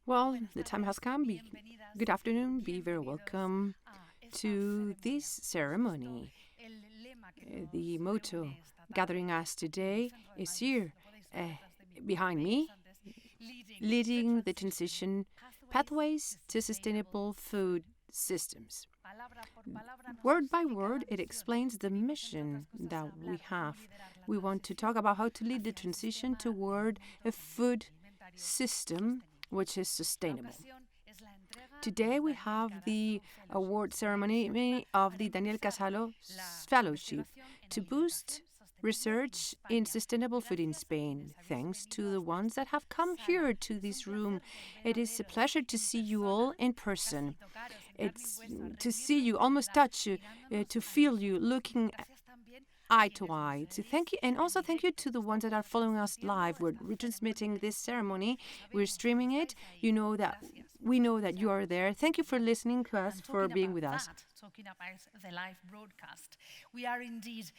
Well, the time has come. Good afternoon. Be very welcome to this ceremony. The motto gathering us today is here behind me, leading the transition pathways to sustainable food systems. Word by word, it explains the mission that we have. We want to talk about how to lead the transition toward a food system which is sustainable. Today we have the award ceremony of the Daniel Carasso Fellowship to boost research in sustainable food in Spain. Thanks to the ones that have come here to this room. It is a pleasure to see you all in person. It's to see you, almost touch you, to feel you looking eye to eye. So thank you, and also thank you to the ones that are following us live. We're retransmitting this ceremony. We're streaming it. We know that you are there. Thank you for listening to us, for being with us. Talking about the live broadcast. We are indeed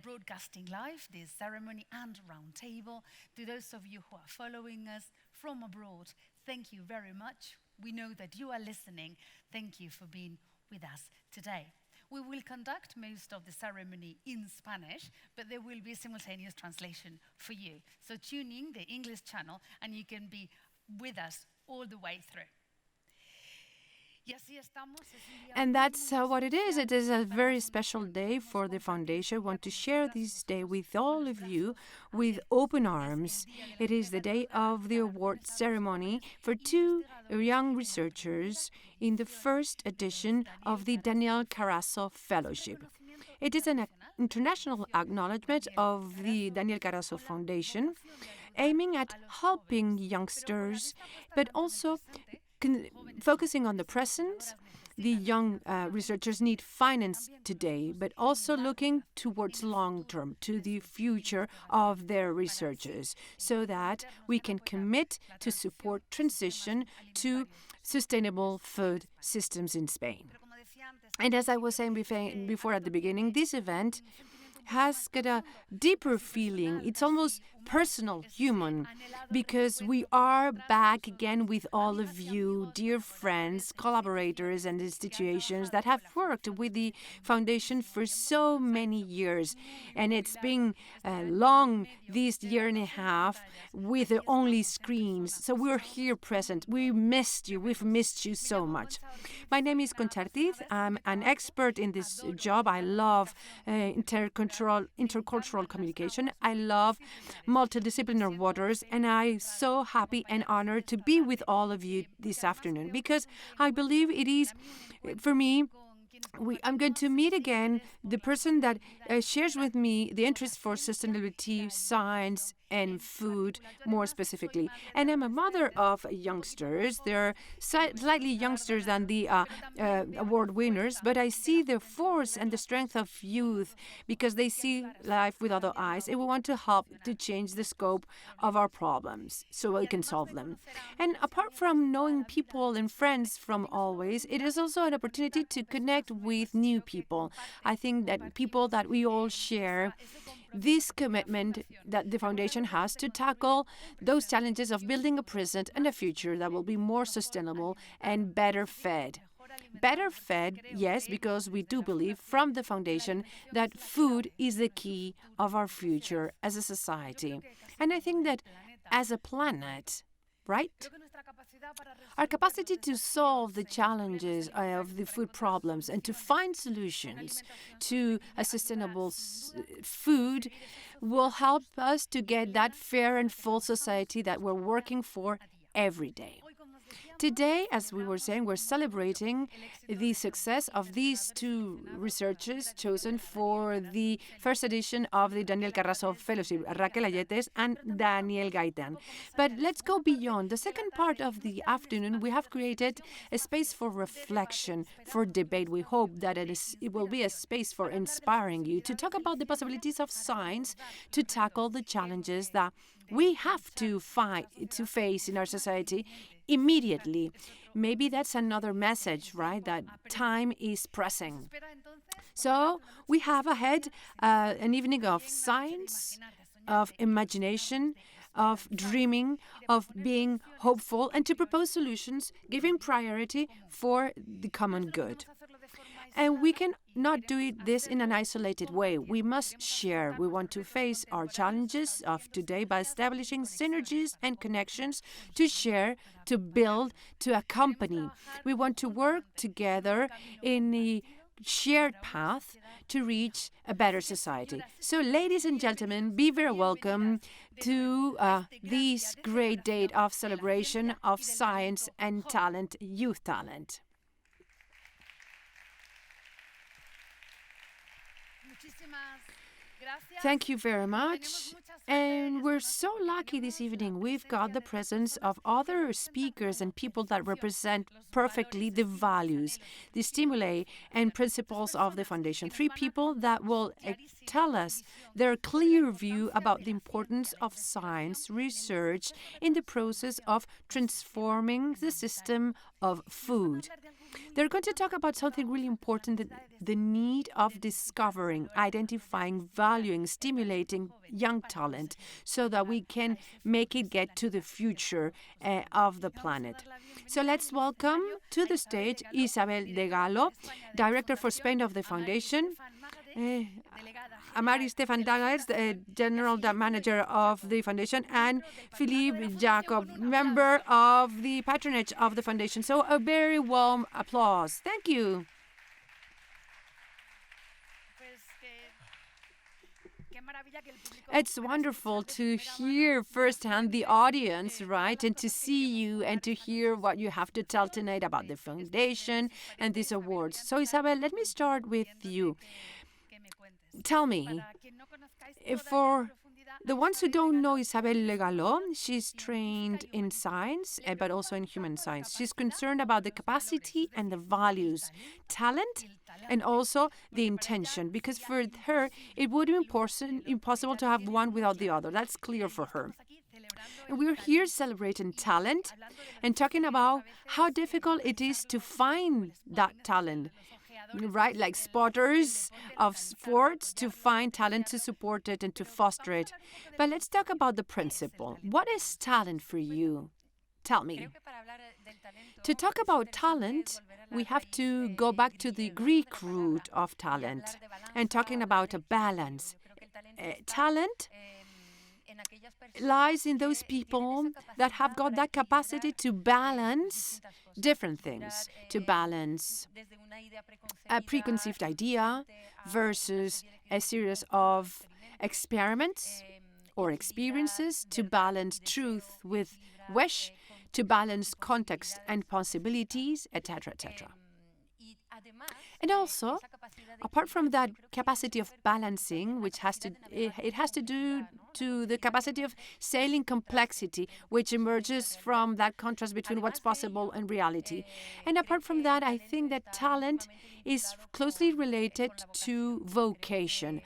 broadcasting live this ceremony and roundtable. To those of you who are following us from abroad, thank you very much. We know that you are listening. Thank you for being with us today. We will conduct most of the ceremony in Spanish, but there will be simultaneous translation for you. So tune in the English channel and you can be with us all the way through. And that's what it is. It is a very special day for the foundation. I want to share this day with all of you with open arms. It is the day of the award ceremony for two young researchers in the first edition of the Daniel Carasso Fellowship. It is an international acknowledgement of the Daniel Carasso Foundation, aiming at helping youngsters, but also focusing on the present. The young researchers need finance today, but also looking towards long term, to the future of their researchers, so that we can commit to support transition to sustainable food systems in Spain. And as I was saying before at the beginning, this event has got a deeper feeling. It's almost personal, human, because we are back again with all of you, dear friends, collaborators, and institutions that have worked with the foundation for so many years. And it's been long, this year and a half, with only screens. So we're here present. We missed you. We've missed you so much. My name is Concha Ortiz. I'm an expert in this job. I love intercultural communication. I love multidisciplinary waters, and I'm so happy and honored to be with all of you this afternoon, because I believe it is, for me, I'm going to meet again the person that shares with me the interest for sustainability, science, and food more specifically. And I'm a mother of youngsters. They're slightly youngsters than the award winners, but I see the force and the strength of youth because they see life with other eyes, and we want to help to change the scope of our problems so we can solve them. And apart from knowing people and friends from always, it is also an opportunity to connect with new people. I think that people that we all share this commitment that the foundation has to tackle those challenges of building a present and a future that will be more sustainable and better fed. Better fed, yes, because we do believe from the foundation that food is the key of our future as a society. And I think that as a planet, right? Our capacity to solve the challenges of the food problems and to find solutions to a sustainable food will help us to get that fair and full society that we're working for every day. Today, as we were saying, we're celebrating the success of these two researchers chosen for the first edition of the Daniel Carasso Fellowship, Raquel Alletes and Daniel Gaitan. But let's go beyond. The second part of the afternoon, we have created a space for reflection, for debate. We hope that it will be a space for inspiring you to talk about the possibilities of science to tackle the challenges that we have to face in our society immediately. Maybe that's another message, right? That time is pressing. So we have ahead an evening of science, of imagination, of dreaming, of being hopeful, and to propose solutions, giving priority for the common good. And we can not do this in an isolated way. We must share. We want to face our challenges of today by establishing synergies and connections to share, to build, to accompany. We want to work together in a shared path to reach a better society. So, ladies and gentlemen, be very welcome to this great day of celebration of science and talent, youth talent. Thank you very much. And we're so lucky this evening. We've got the presence of other speakers and people that represent perfectly the values, the stimuli and principles of the foundation. 3 people that will tell us their clear view about the importance of science research in the process of transforming the system of food. They're going to talk about something really important, the need of discovering, identifying, valuing, stimulating young talent so that we can make it get to the future of the planet. So let's welcome to the stage Isabel de Gallo, Director for Spain of the Foundation, Amari Stefan Dangers, the General Manager of the Foundation, and Philippe Jacob, member of the patronage of the Foundation. So a very warm applause. Thank you. It's wonderful to hear firsthand the audience, right? And to see you and to hear what you have to tell tonight about the Foundation and these awards. So Isabel, let me start with you. Tell me, for the ones who don't know Isabel de Gallo, she's trained in science, but also in human science. She's concerned about the capacity and the values, talent, and also the intention, because for her, it would be impossible to have one without the other. That's clear for her. And we're here celebrating talent and talking about how difficult it is to find that talent. Right, like spotters of sports, to find talent, to support it, and to foster it. But let's talk about the principle. What is talent for you? Tell me. To talk about talent, we have to go back to the Greek root of talent and talking about a balance. Talent lies in those people that have got that capacity to balance different things, to balance a preconceived idea versus a series of experiments or experiences, to balance truth with wish, to balance context and possibilities, etc., etc. And also, apart from that capacity of balancing, which has to do to the capacity of sailing complexity, which emerges from that contrast between what's possible and reality. And apart from that, I think that talent is closely related to vocation.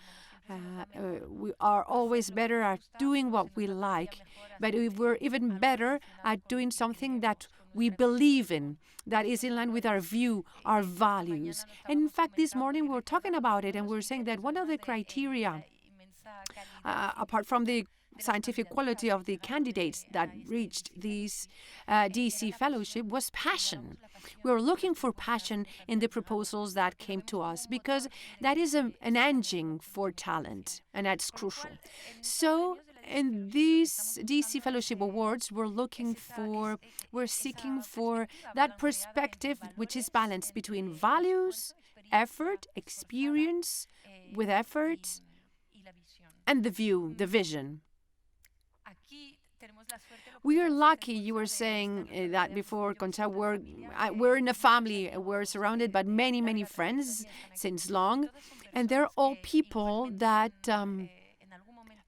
We are always better at doing what we like, but we're even better at doing something that we believe in, that is in line with our view, our values. And in fact, this morning we were talking about it, and we were saying that one of the criteria, apart from the scientific quality of the candidates that reached this DC fellowship, was passion. We were looking for passion in the proposals that came to us, because that is an engine for talent, and that's crucial. So in these DC Fellowship Awards, we're seeking for that perspective which is balanced between values, effort, experience with effort, and the view, the vision. We are lucky, you were saying that before, Concha, we're in a family, we're surrounded by many, many friends since long, and they're all people that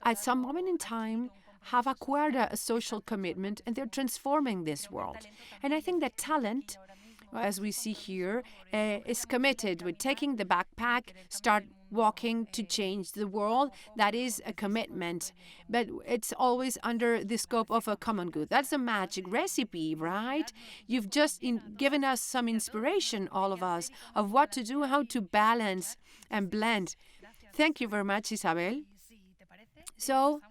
at some moment in time have acquired a social commitment, and they're transforming this world. And I think that talent, as we see here, is committed with taking the backpack, start walking to change the world. That is a commitment, but it's always under the scope of a common good. That's a magic recipe, right? You've just given us some inspiration, all of us, of what to do, how to balance and blend. Thank you very much, Isabel. So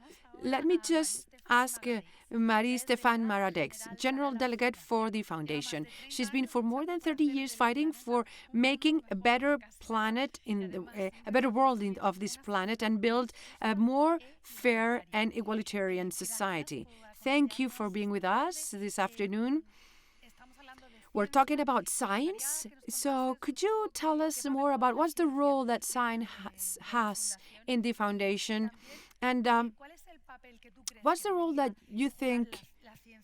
let me just ask Marie-Stéphane Mataix, General Delegate for the Foundation. She's been for more than 30 years fighting for making a better planet, a better world of this planet, and build a more fair and egalitarian society. Thank you for being with us this afternoon. We're talking about science, so could you tell us more about what's the role that science has in the foundation, and what's the role that you think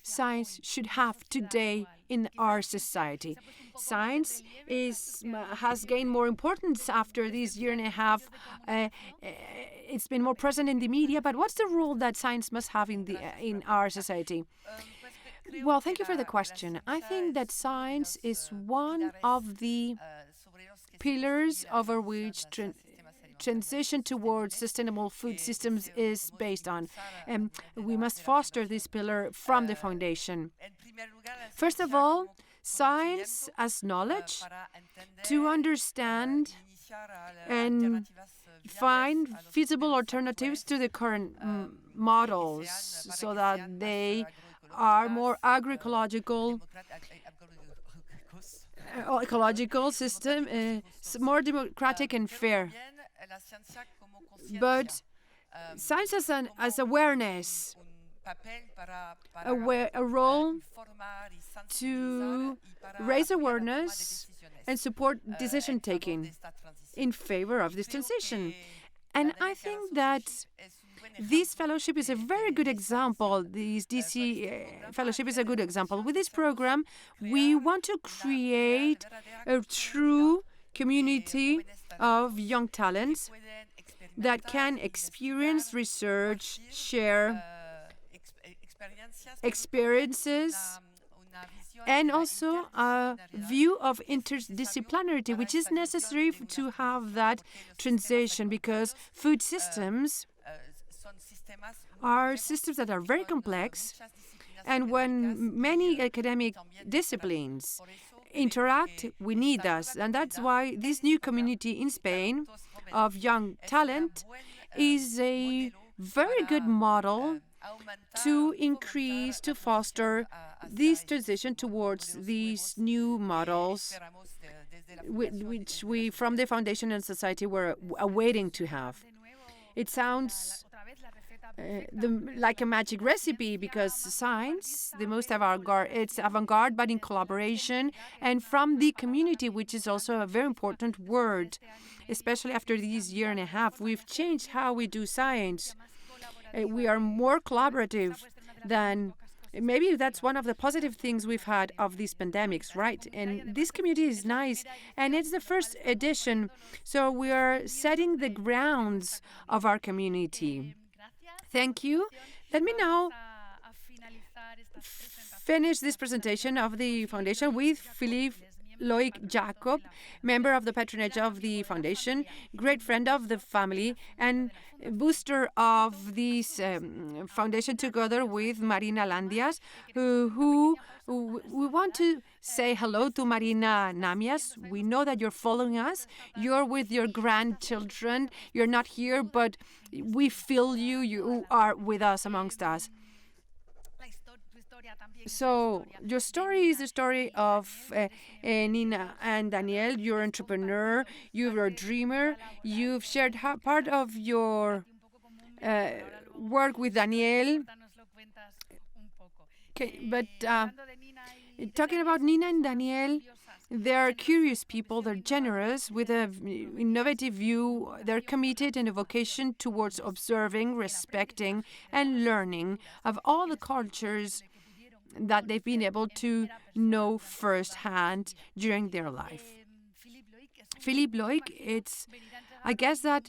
science should have today in our society? Science has gained more importance after this year and a half. It's been more present in the media, but what's the role that science must have in our society? Well, thank you for the question. I think that science is one of the pillars over which transition towards sustainable food systems is based on. We must foster this pillar from the foundation. First of all, science as knowledge to understand and find feasible alternatives to the current models so that they are more ecological system, more democratic and fair. But science as awareness, a role to raise awareness and support decision-taking in favor of this transition. And I think that this fellowship is a very good example. This DC fellowship is a good example. With this program, we want to create a true community of young talents that can experience research, share experiences, and also a view of interdisciplinarity, which is necessary to have that transition, because food systems are systems that are very complex, and when many academic disciplines interact, we need us. And that's why this new community in Spain of young talent is a very good model to increase, to foster this transition towards these new models, which we, from the foundation and society, were awaiting to have. It sounds like a magic recipe, because science, the most avant-garde, it's avant-garde, but in collaboration and from the community, which is also a very important word, especially after this year and a half. We've changed how we do science. We are more collaborative than. Maybe that's one of the positive things we've had of these pandemics, right? And this community is nice, and it's the first edition, so we are setting the grounds of our community. Thank you. Let me now finish this presentation of the foundation with Philippe Loic Jacob, member of the patronage of the foundation, great friend of the family, and booster of this foundation, together with Marina Landias, who we want to say hello to Marina Namias. We know that you're following us. You're with your grandchildren. You're not here, but we feel you. You are with us, amongst us. So your story is the story of Nina and Daniel. You're an entrepreneur, you're a dreamer. You've shared part of your work with Daniel. But talking about Nina and Daniel, they're curious people, they're generous, with an innovative view. They're committed and a vocation towards observing, respecting, and learning of all the cultures that they've been able to know firsthand during their life. Philippe Loic, I guess that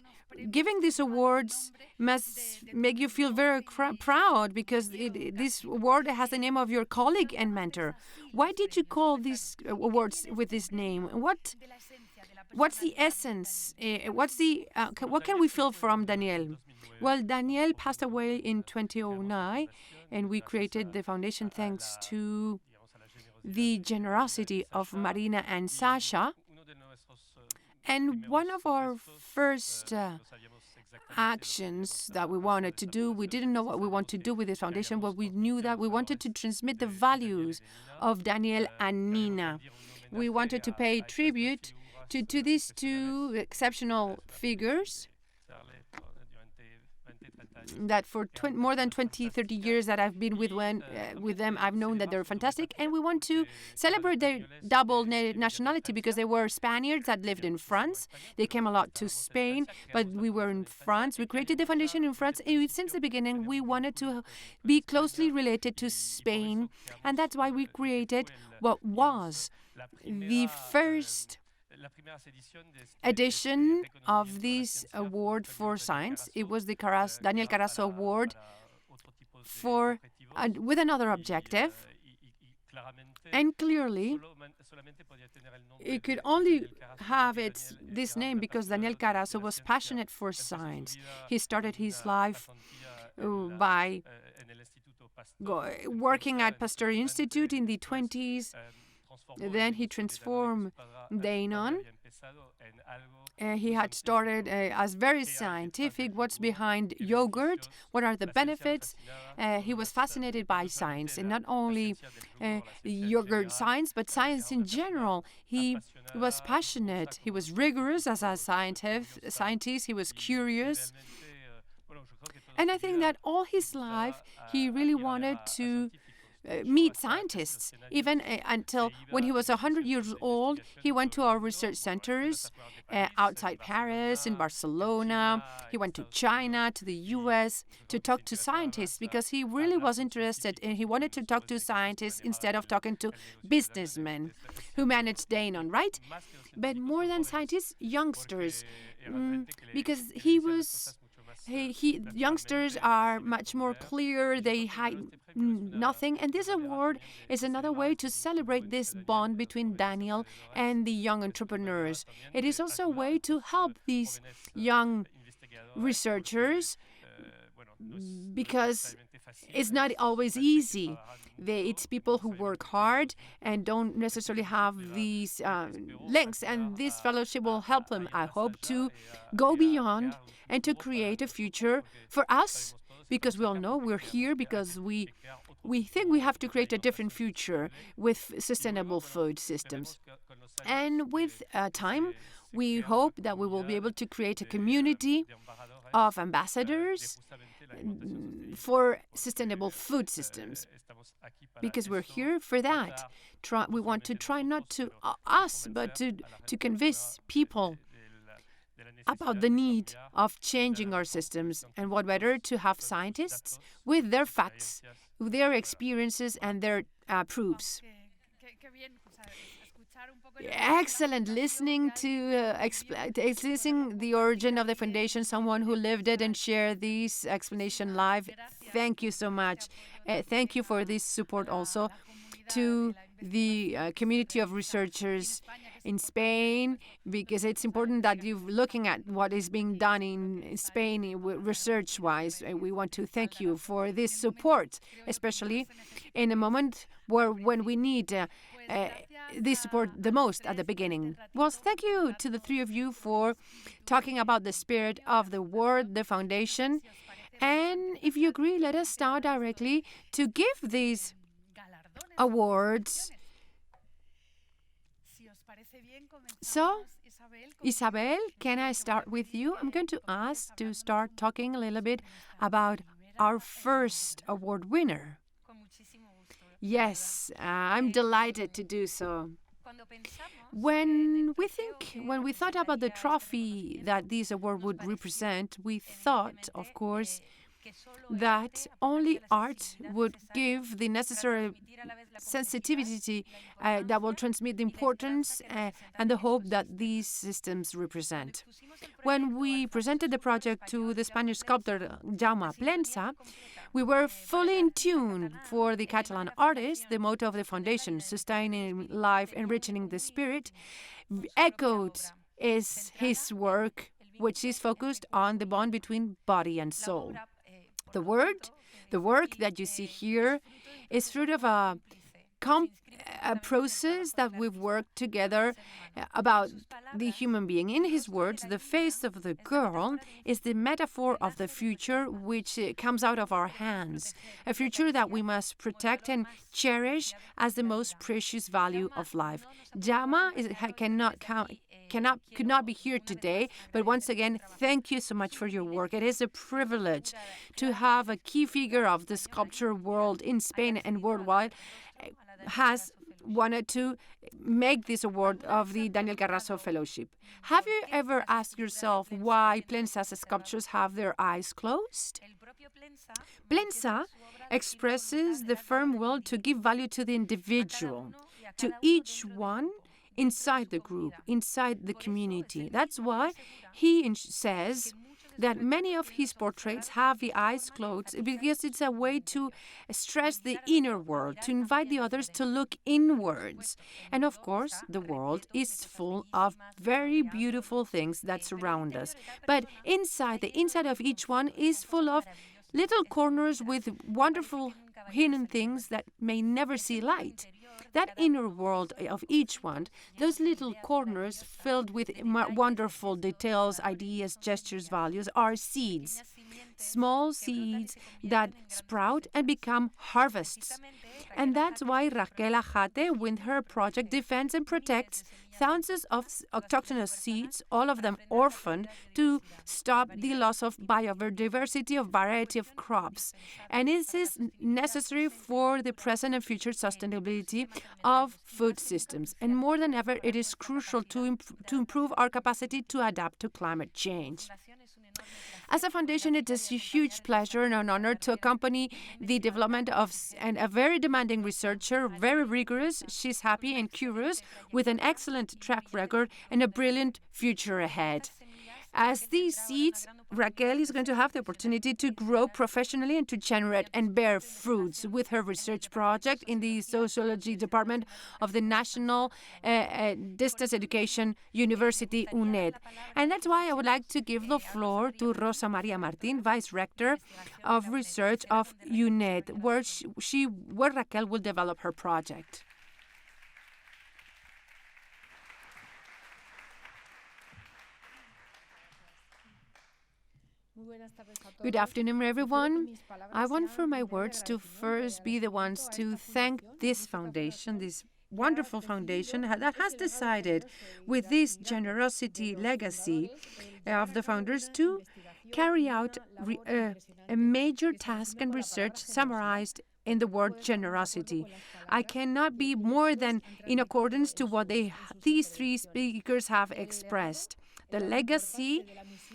giving these awards must make you feel very proud, because this award has the name of your colleague and mentor. Why did you call these awards with this name? What's the essence? What can we feel from Daniel? Well, Daniel passed away in 2009, and we created the foundation thanks to the generosity of Marina and Sasha. And one of our first actions that we wanted to do. We didn't know what we want to do with this foundation, but we knew that we wanted to transmit the values of Daniel and Nina. We wanted to pay tribute to these two exceptional figures that for more than 20, 30 years that I've been with them, I've known that they're fantastic. And we want to celebrate their double nationality because they were Spaniards that lived in France. They came a lot to Spain, but we were in France. We created the foundation in France. And since the beginning, we wanted to be closely related to Spain. And that's why we created what was the first edition of this award for science. It was the Daniel Carasso Award for with another objective, and clearly it could only have this name because Daniel Carasso was passionate for science. He started his life by working at Pasteur Institute in the 20s. Then he transformed Danone. He had started as very scientific. What's behind yogurt? What are the benefits? He was fascinated by science, and not only yogurt science, but science in general. He was passionate. He was rigorous as a scientist. He was curious. And I think that all his life, he really wanted to meet scientists. Even until when he was 100 years old, he went to our research centers outside Paris, in Barcelona. He went to China, to the US, to talk to scientists because he really was interested and he wanted to talk to scientists instead of talking to businessmen who managed Danone, right? But more than scientists, youngsters, because youngsters are much more clear, they hide nothing, and this award is another way to celebrate this bond between Daniel and the young entrepreneurs. It is also a way to help these young researchers because it's not always easy. It's people who work hard and don't necessarily have these links, and this fellowship will help them, I hope, to go beyond and to create a future for us, because we all know we're here because we think we have to create a different future with sustainable food systems. And with time, we hope that we will be able to create a community of ambassadors for sustainable food systems, because we're here for that. We want to try not to us, but to convince people about the need of changing our systems. And what better to have scientists with their facts, their experiences, and their proofs. Excellent listening to listening the origin of the foundation, someone who lived it and shared this explanation live. Thank you so much. Thank you for this support also to the community of researchers in Spain, because it's important that you're looking at what is being done in Spain research-wise. We want to thank you for this support, especially in a moment when we need this support the most at the beginning. Well, thank you to the three of you for talking about the spirit of the word, the foundation. And if you agree, let us start directly to give these awards. So, Isabel, can I start with you? I'm going to ask to start talking a little bit about our first award winner. Yes, I'm delighted to do so. When we thought about the trophy that this award would represent, we thought, of course, that only art would give the necessary sensitivity that will transmit the importance and the hope that these systems represent. When we presented the project to the Spanish sculptor Jaume Plensa, we were fully in tune for the Catalan artist. The motto of the foundation, sustaining life, enriching the spirit, echoed is his work, which is focused on the bond between body and soul. The work that you see here is fruit of a a process that we've worked together about the human being. In his words, the face of the girl is the metaphor of the future which comes out of our hands, a future that we must protect and cherish as the most precious value of life. Jama could not be here today, but once again, thank you so much for your work. It is a privilege to have a key figure of the sculpture world in Spain and worldwide has wanted to make this award of the Daniel Carasso Fellowship. Have you ever asked yourself why Plensa's sculptures have their eyes closed? Plensa expresses the firm will to give value to the individual, to each one inside the group, inside the community. That's why he says that many of his portraits have the eyes closed because it's a way to stress the inner world, to invite the others to look inwards. And of course, the world is full of very beautiful things that surround us. But the inside of each one is full of little corners with wonderful hidden things that may never see light. That inner world of each one, those little corners filled with wonderful details, ideas, gestures, values, are seeds. Small seeds that sprout and become harvests. And that's why Raquel Ajate, with her project, defends and protects thousands of autochthonous seeds, all of them orphaned, to stop the loss of biodiversity of variety of crops. And it is necessary for the present and future sustainability of food systems. And more than ever, it is crucial to improve our capacity to adapt to climate change. As a foundation, it is a huge pleasure and an honor to accompany the development of a very demanding researcher, very rigorous. She's happy and curious, with an excellent track record and a brilliant future ahead. As these seeds, Raquel is going to have the opportunity to grow professionally and to generate and bear fruits with her research project in the sociology department of the National Distance Education University, UNED. And that's why I would like to give the floor to Rosa Maria Martin, Vice Rector of Research of UNED, where Raquel will develop her project. Good afternoon, everyone. I want for my words to first be the ones to thank this foundation, this wonderful foundation that has decided, with this generosity legacy of the founders, to carry out a major task and research summarized in the word generosity. I cannot be more than in accordance to what these three speakers have expressed. The legacy,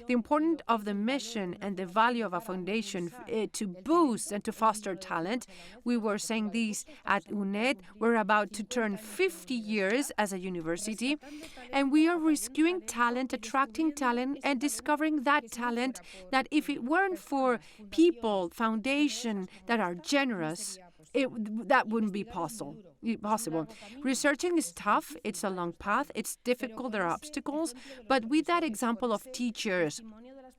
the importance of the mission and the value of a foundation to boost and to foster talent. We were saying this at UNED. We're about to turn 50 years as a university, and we are rescuing talent, attracting talent, and discovering that talent that if it weren't for people, foundation that are generous, that wouldn't be possible. Researching is tough. It's a long path. It's difficult. There are obstacles. But with that example of teachers,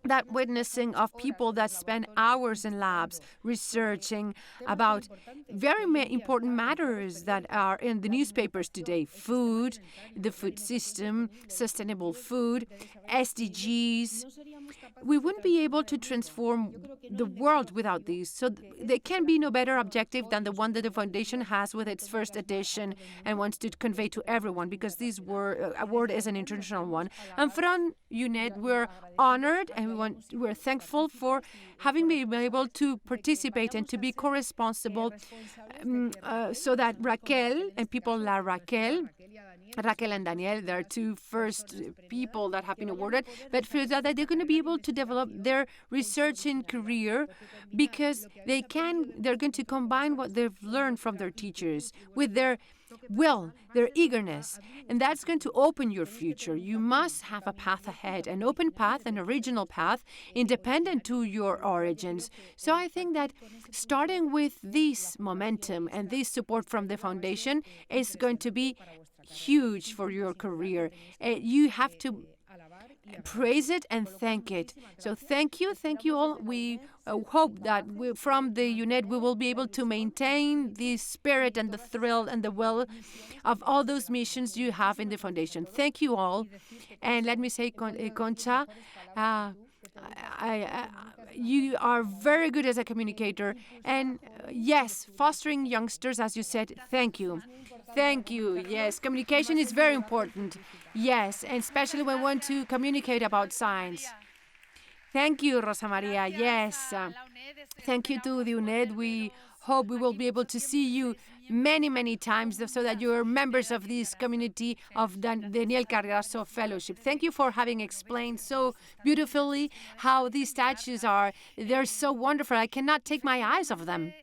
that witnessing of people that spend hours in labs researching about very important matters that are in the newspapers today: food, the food system, sustainable food, SDGs. We wouldn't be able to transform the world without these. So there can be no better objective than the one that the foundation has with its first edition and wants to convey to everyone, because this award is an international one. And from UNED, we're honored and we're thankful for having been able to participate and to be co-responsible so that Raquel and people like Raquel and Daniel, they're two first people that have been awarded, but for that they're going to be able to develop their researching career, because they're going to combine what they've learned from their teachers with their will, their eagerness, and that's going to open your future. You must have a path ahead, an open path, an original path, independent to your origins. So I think that starting with this momentum and this support from the foundation is going to be huge for your career. You have to praise it and thank it. So thank you all. We hope that from the UNED we will be able to maintain the spirit and the thrill and the will of all those missions you have in the foundation. Thank you all. And let me say, Concha, you are very good as a communicator. And yes, fostering youngsters, as you said, thank you. Thank you. Yes, communication is very important. Yes, and especially when we want to communicate about science. Thank you, Rosa Maria. Yes. Thank you to the UNED. We hope we will be able to see you many, many times so that you are members of this community of Daniel Carasso Fellowship. Thank you for having explained so beautifully how these statues are. They're so wonderful. I cannot take my eyes off them.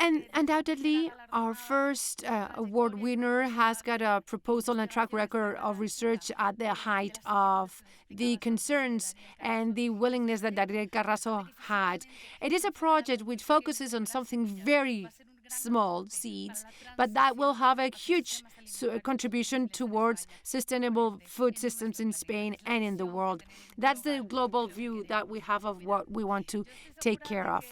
And undoubtedly, our first award winner has got a proposal and a track record of research at the height of the concerns and the willingness that Daniel Carasso had. It is a project which focuses on something very small, seeds, but that will have a huge contribution towards sustainable food systems in Spain and in the world. That's the global view that we have of what we want to take care of.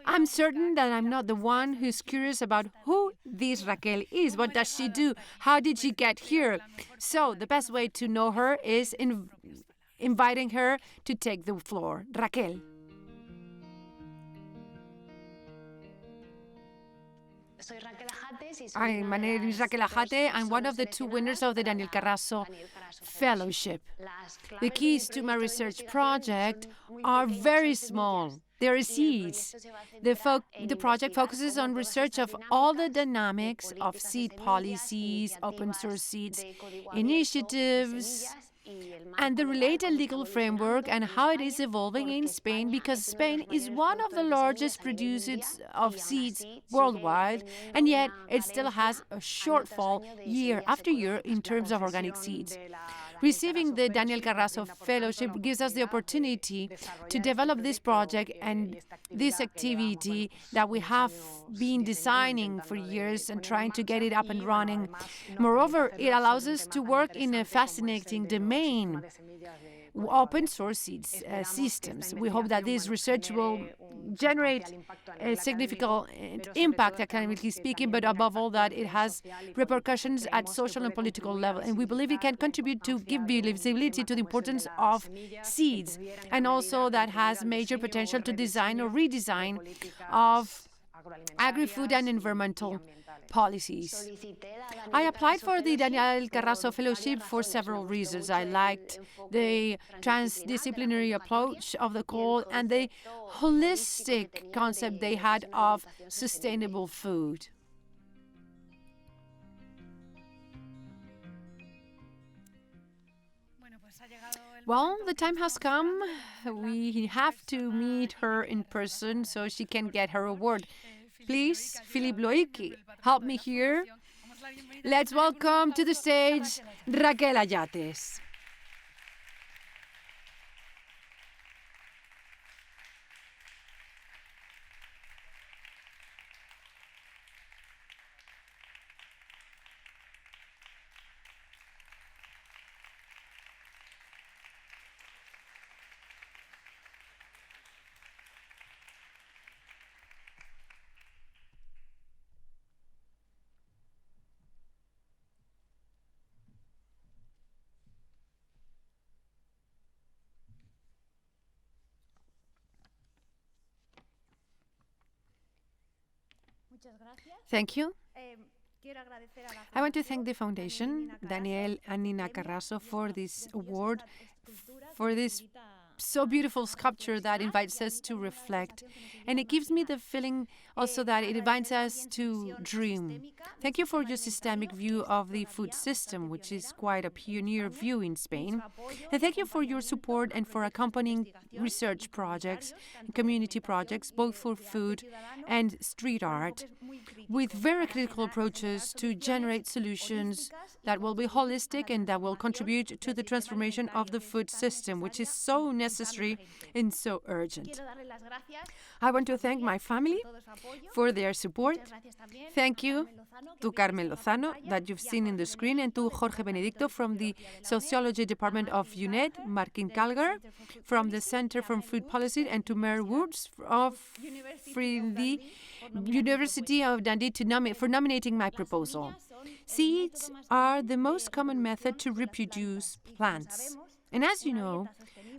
I'm certain that I'm not the one who's curious about who this Raquel is. What does she do? How did she get here? So the best way to know her is inviting her to take the floor. Raquel. My name is Raquel Ajate. I'm one of the two winners of the Daniel Carasso Fellowship. The keys to my research project are very small. There are seeds. The project focuses on research of all the dynamics of seed policies, open source seeds, initiatives, and the related legal framework and how it is evolving in Spain, because Spain is one of the largest producers of seeds worldwide, and yet it still has a shortfall year after year in terms of organic seeds. Receiving the Daniel Carasso Fellowship gives us the opportunity to develop this project and this activity that we have been designing for years and trying to get it up and running. Moreover, it allows us to work in a fascinating domain, open source seeds systems. We hope that this research will generate a significant impact, academically speaking, but above all that, it has repercussions at social and political level. And we believe it can contribute to give visibility to the importance of seeds, and also that has major potential to design or redesign of agri-food and environmental policies. I applied for the Daniel Carasso Fellowship for several reasons. I liked the transdisciplinary approach of the call and the holistic concept they had of sustainable food. Well, the time has come. We have to meet her in person so she can get her award. Please, Philippe Loic, help me here. Let's welcome to the stage Raquel Ayates. Thank you. I want to thank the Foundation, Daniel and Nina Carasso, for this award, for this so beautiful sculpture that invites us to reflect. And it gives me the feeling also that it invites us to dream. Thank you for your systemic view of the food system, which is quite a pioneer view in Spain. And thank you for your support and for accompanying research projects and community projects, both for food and street art, with very critical approaches to generate solutions that will be holistic and that will contribute to the transformation of the food system, which is so necessary necessary and so urgent. I want to thank my family for their support. Thank you to Carmen Lozano, that you've seen in the screen, and to Jorge Benedicto from the Sociology Department of UNED, Martin Calgar from the Center for Food Policy, and to Mary Woods from the University of Dundee for nominating my proposal. Seeds are the most common method to reproduce plants. And as you know,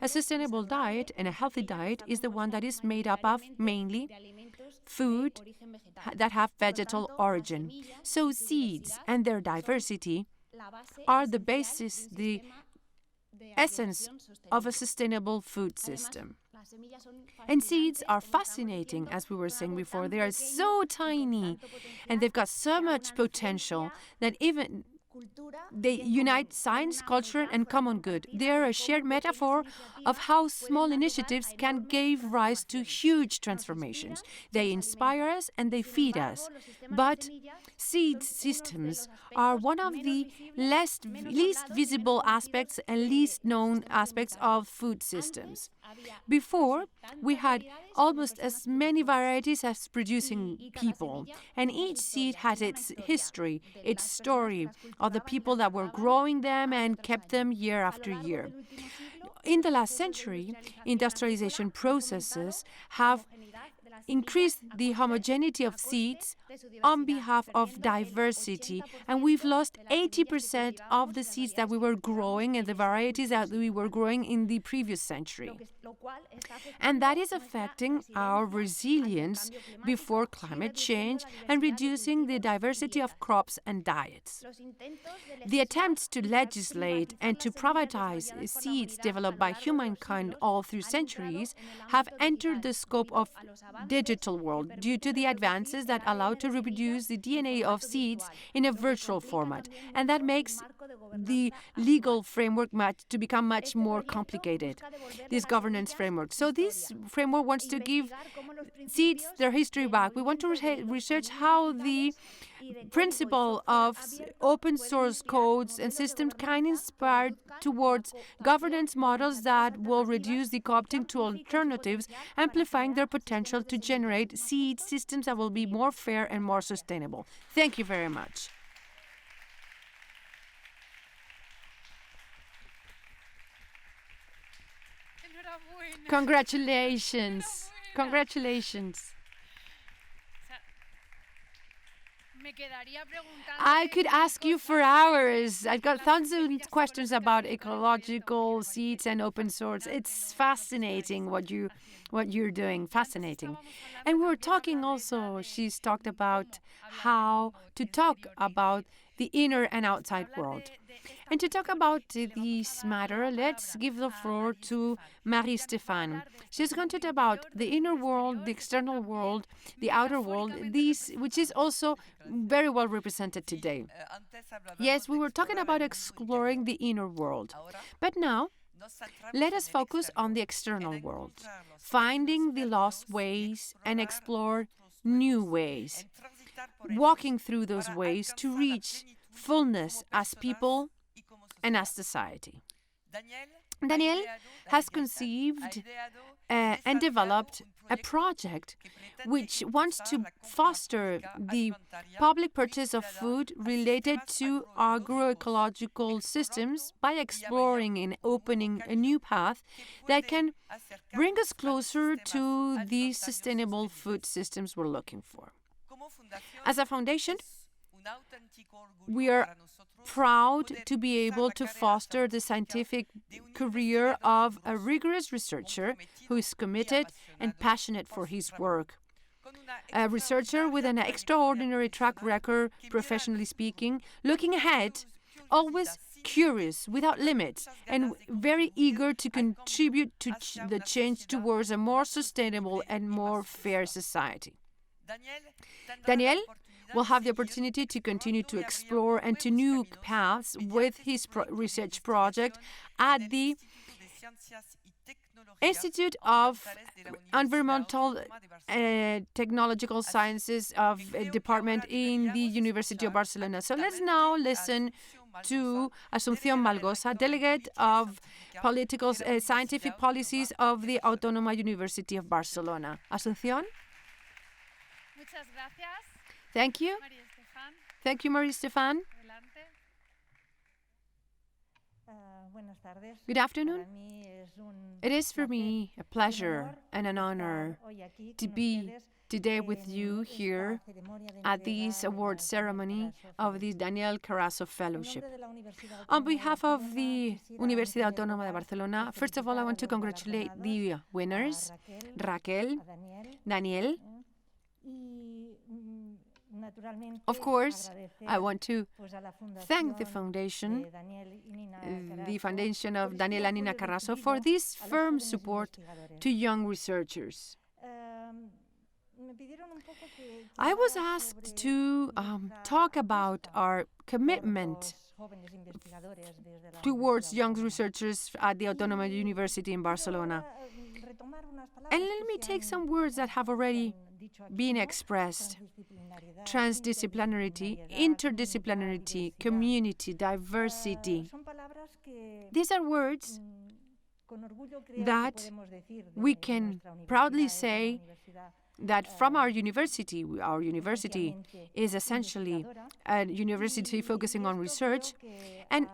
a sustainable diet and a healthy diet is the one that is made up of mainly food that have vegetal origin. So seeds and their diversity are the basis, the essence of a sustainable food system. And seeds are fascinating, as we were saying before. They are so tiny and they've got so much potential that even they unite science, culture, and common good. They are a shared metaphor of how small initiatives can give rise to huge transformations. They inspire us and they feed us. But seed systems are one of the least visible aspects and least known aspects of food systems. Before, we had almost as many varieties as producing people, and each seed had its history, its story of the people that were growing them and kept them year after year. In the last century, industrialization processes have increased the homogeneity of seeds on behalf of diversity, and we've lost 80% of the seeds that we were growing and the varieties that we were growing in the previous century. And that is affecting our resilience before climate change and reducing the diversity of crops and diets. The attempts to legislate and to privatize seeds developed by humankind all through centuries have entered the scope of digital world due to the advances that allow to reproduce the DNA of seeds in a virtual format, and that makes the legal framework to become much more complicated, this governance framework. So this framework wants to give seeds their history back. We want to research how the principle of open source codes and systems can inspire towards governance models that will reduce the co-opting to alternatives, amplifying their potential to generate seed systems that will be more fair and more sustainable. Thank you very much. Congratulations. Congratulations. I could ask you for hours. I've got thousands of questions about ecological seeds and open source. It's fascinating what you're doing. Fascinating. And we were talking also, she's talked about how to talk about the inner and outside world. And to talk about this matter, let's give the floor to Marie-Stéphane. She's going to talk about the inner world, the external world, the outer world, which is also very well represented today. Yes, we were talking about exploring the inner world. But now, let us focus on the external world, finding the lost ways and explore new ways, walking through those ways to reach fullness as people and as society. Daniel has conceived and developed a project which wants to foster the public purchase of food related to agroecological systems by exploring and opening a new path that can bring us closer to the sustainable food systems we're looking for. As a foundation, we are proud to be able to foster the scientific career of a rigorous researcher who is committed and passionate for his work. A researcher with an extraordinary track record, professionally speaking, looking ahead, always curious, without limits, and very eager to contribute to the change towards a more sustainable and more fair society. Daniel will have the opportunity to continue to explore and to new paths with his research project at the Institute of Environmental Technological Sciences of Department in the University of Barcelona. So let's now listen to Asunción Malgosa, delegate of political scientific policies of the Autónoma University of Barcelona. Asunción? Muchas gracias. Thank you. María Estefan. Thank you, Marie Stefan. Adelante. Good afternoon. It is for me a pleasure and an honor to be today with you here at this award ceremony of the Daniel Carasso Fellowship. On behalf of the Universidad Autónoma de Barcelona, first of all, I want to congratulate the winners, Raquel, Daniel. Of course, I want to thank the foundation of Daniel and Nina Carasso, for this firm support to young researchers. I was asked to talk about our commitment towards young researchers at the Autónoma University in Barcelona. And let me take some words that have already been expressed. Transdisciplinarity, interdisciplinarity, community, diversity. These are words that we can proudly say that from our university is essentially a university focusing on research, and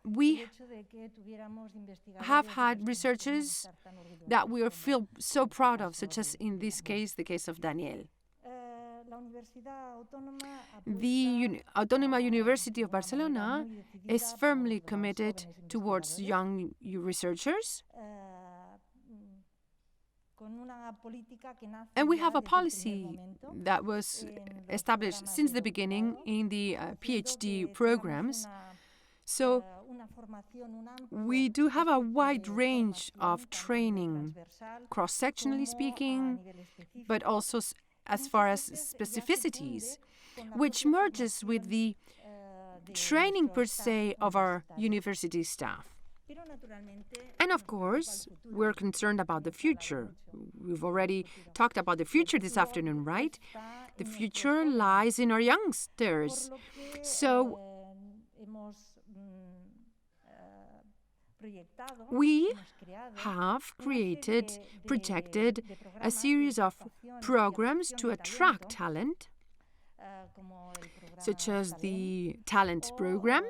we have had researchers that we feel so proud of, such as in this case, the case of Daniel. The Autónoma University of Barcelona is firmly committed towards young researchers. And we have a policy that was established since the beginning in the PhD programs. So we do have a wide range of training, cross-sectionally speaking, but also as far as specificities, which merges with the training per se of our university staff. And of course, we're concerned about the future. We've already talked about the future this afternoon, right? The future lies in our youngsters. So we have projected a series of programs to attract talent, such as the talent program,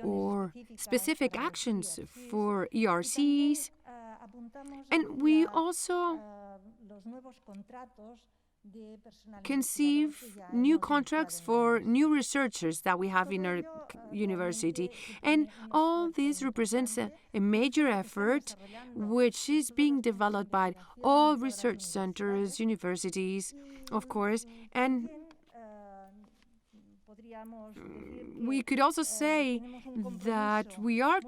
or specific actions for ERCs. And we also conceive new contracts for new researchers that we have in our university. And all this represents a major effort which is being developed by all research centers, universities, of course. And we could also say that we are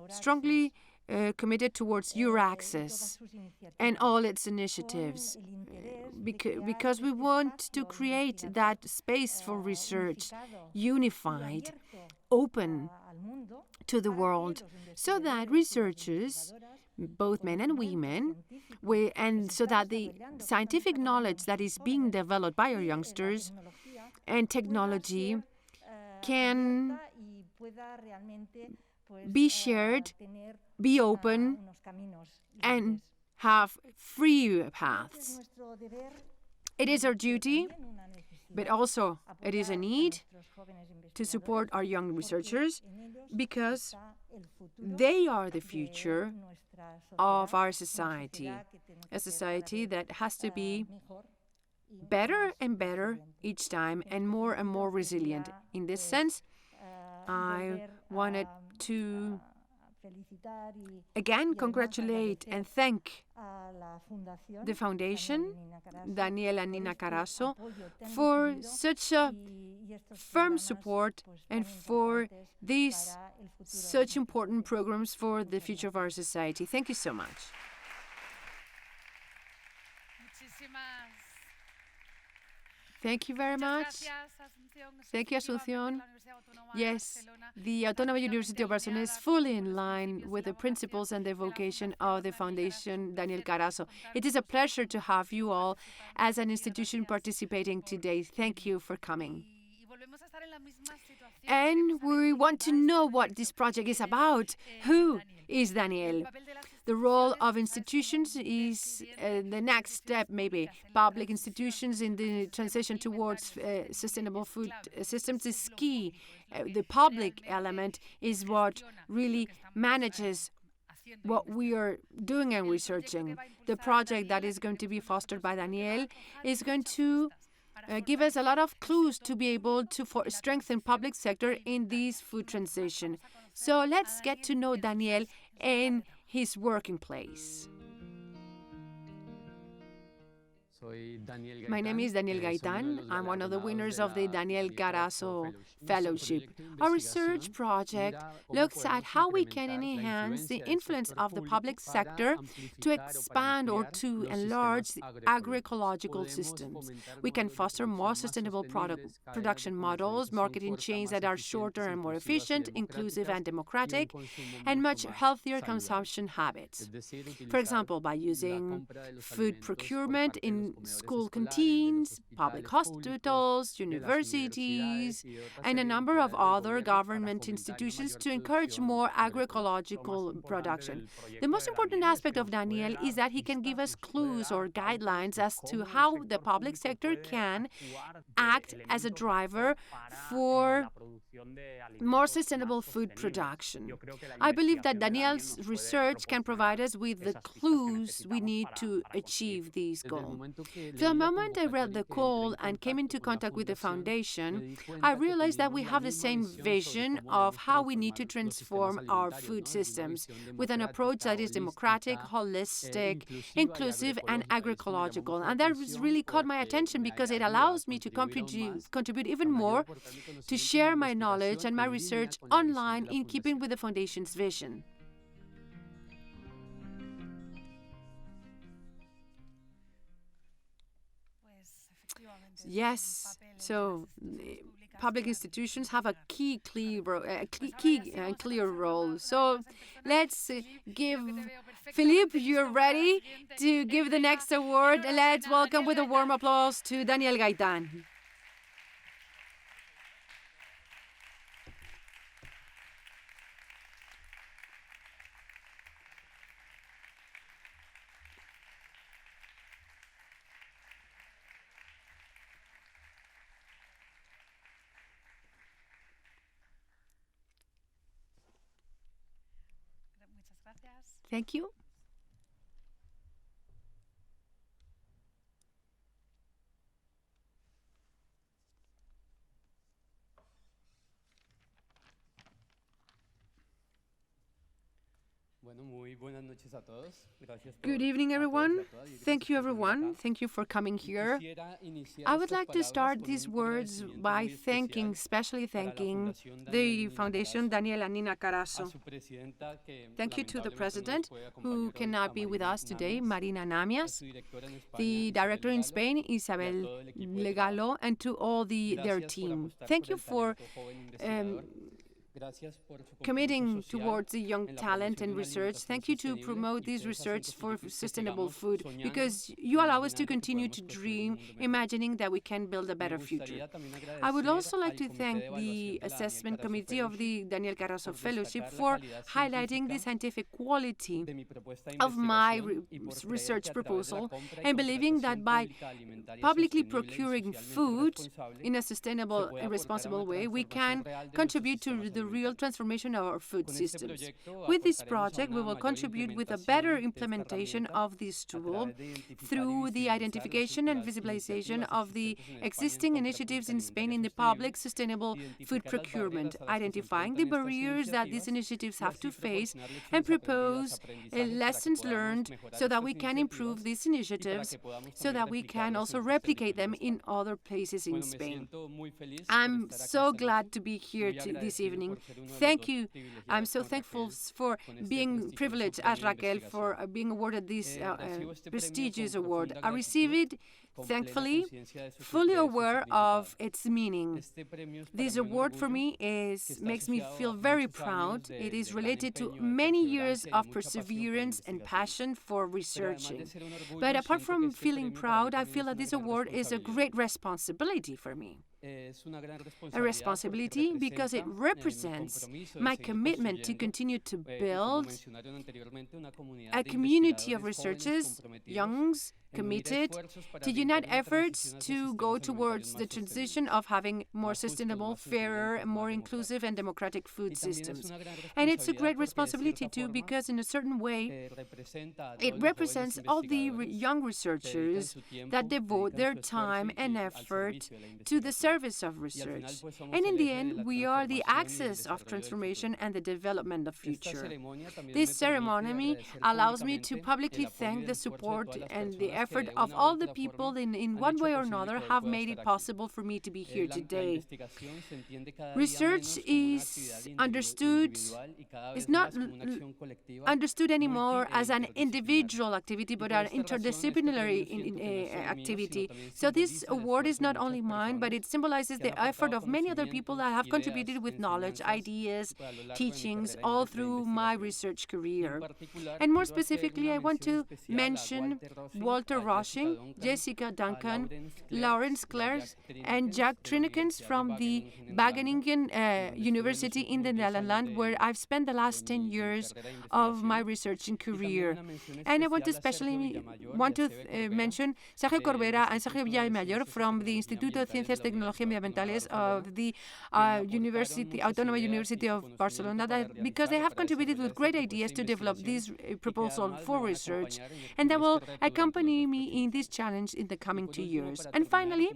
strongly committed towards your access and all its initiatives, because we want to create that space for research, unified, open to the world, so that researchers, both men and women, and so that the scientific knowledge that is being developed by our youngsters and technology can be shared, be open, and have free paths. It is our duty, but also it is a need to support our young researchers, because they are the future of our society, a society that has to be better and better each time, and more resilient. In this sense, I wanted to again congratulate and thank the foundation, Daniel and Nina Carasso, for such a firm support and for these such important programs for the future of our society. Thank you so much. Thank you very much. Thank you, Asunción. Yes, the Autónoma University of Barcelona is fully in line with the principles and the vocation of the Foundation Daniel Carasso. It is a pleasure to have you all as an institution participating today. Thank you for coming. And we want to know what this project is about. Who is Daniel? The role of institutions is the next step, maybe. Public institutions in the transition towards sustainable food systems is key. The public element is what really manages what we are doing and researching. The project that is going to be fostered by Daniel is going to give us a lot of clues to be able to strengthen public sector in this food transition. So let's get to know Daniel and his working place. My name is Daniel Gaitan. I'm one of the winners of the Daniel Carasso Fellowship. Our research project looks at how we can enhance the influence of the public sector to expand or to enlarge agroecological systems. We can foster more sustainable production models, marketing chains that are shorter and more efficient, inclusive and democratic, and much healthier consumption habits. For example, by using food procurement in school canteens, public hospitals, universities, and a number of other government institutions to encourage more agroecological production. The most important aspect of Daniel is that he can give us clues or guidelines as to how the public sector can act as a driver for more sustainable food production. I believe that Daniel's research can provide us with the clues we need to achieve these goals. The moment I read the call and came into contact with the foundation, I realized that we have the same vision of how we need to transform our food systems with an approach that is democratic, holistic, inclusive, and agroecological. And that really caught my attention because it allows me to contribute even more to share my knowledge and my research online in keeping with the foundation's vision. Yes, so public institutions have a key and clear role. So let's give Philippe, you're ready to give the next award. Let's welcome with a warm applause to Daniel Gaitan. Thank you. Good evening, everyone. Thank you, everyone. Thank you for coming here. I would like to start these words by especially thanking the Foundation Daniel and Nina Carasso. Thank you to the president, who cannot be with us today, Marina Namias, the director in Spain, Isabel Legalo, and to all their team. Thank you for committing towards the young talent and research. Thank you to promote this research for sustainable food, because you allow us to continue to dream, imagining that we can build a better future. I would also like to thank the assessment committee of the Daniel Carasso Fellowship for highlighting the scientific quality of my research proposal and believing that by publicly procuring food in a sustainable and responsible way, we can contribute to the real transformation of our food systems. With this project, we will contribute with a better implementation of this tool through the identification and visibilization of the existing initiatives in Spain in the public sustainable food procurement, identifying the barriers that these initiatives have to face, and propose lessons learned so that we can improve these initiatives, so that we can also replicate them in other places in Spain. I'm so glad to be here this evening, Thank you. I'm so thankful for being privileged as Raquel for being awarded this prestigious award. I receive it thankfully, fully aware of its meaning. This award for me makes me feel very proud. It is related to many years of perseverance and passion for researching. But apart from feeling proud, I feel that this award is a great responsibility for me. A responsibility because it represents my commitment to continue to build a community of researchers, youngs, committed to unite efforts to go towards the transition of having more sustainable, fairer, more inclusive and democratic food systems. And it's a great responsibility too because in a certain way it represents all the young researchers that devote their time and effort to the service of research. And in the end, we are the axis of transformation and the development of future. This ceremony allows me to publicly thank the support and the effort of all the people in one way or another have made it possible for me to be here today. Research is not understood anymore as an individual activity, but an interdisciplinary activity. So this award is not only mine, but it symbolizes the effort of many other people that have contributed with knowledge, ideas, teachings, all through my research career. And more specifically, I want to mention Walter Roshing, Jessica Duncan, Lawrence Clares, and Jack Trinikens from the Wageningen University in the Netherlands, where I've spent the last 10 years of my researching career. And I want to especially mention Sergio Corbera and Sergio Villamayor from the Instituto de Ciencias, Tecnología y Ambientales of the Autónoma University of Barcelona, because they have contributed with great ideas to develop this proposal for research, and they will accompany me in this challenge in the coming 2 years. And finally,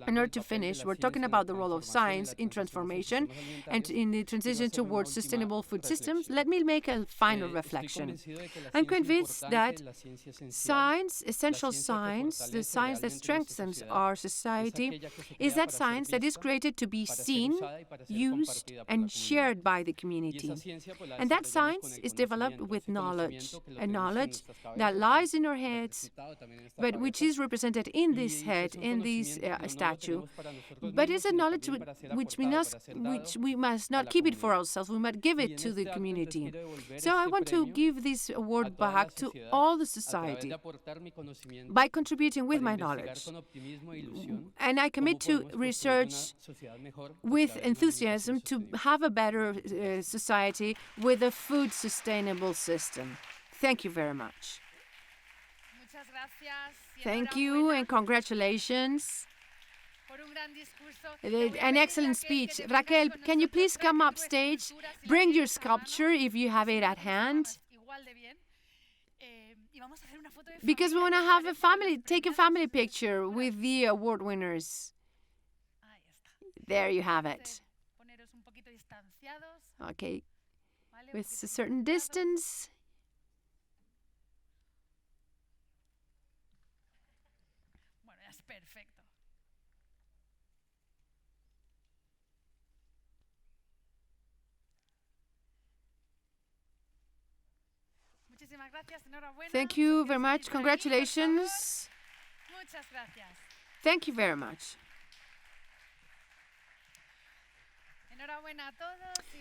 in order to finish, we're talking about the role of science in transformation and in the transition towards sustainable food systems. Let me make a final reflection. I'm convinced that science, essential science, the science that strengthens our society, is that science that is created to be seen, used, and shared by the community. And that science is developed with knowledge, a knowledge that lies in our heads, but which is represented in this head, in this statue. But it's a knowledge which we must not keep it for ourselves. We must give it to the community. So I want to give this award back to all the society by contributing with my knowledge. And I commit to research with enthusiasm to have a better society with a food sustainable system. Thank you very much. Thank you and congratulations. An excellent speech. Raquel, can you please come up stage? Bring your sculpture if you have it at hand. Because we want to have take a family picture with the award winners. There you have it. Okay, with a certain distance. Thank you very much. Congratulations. Thank you very much.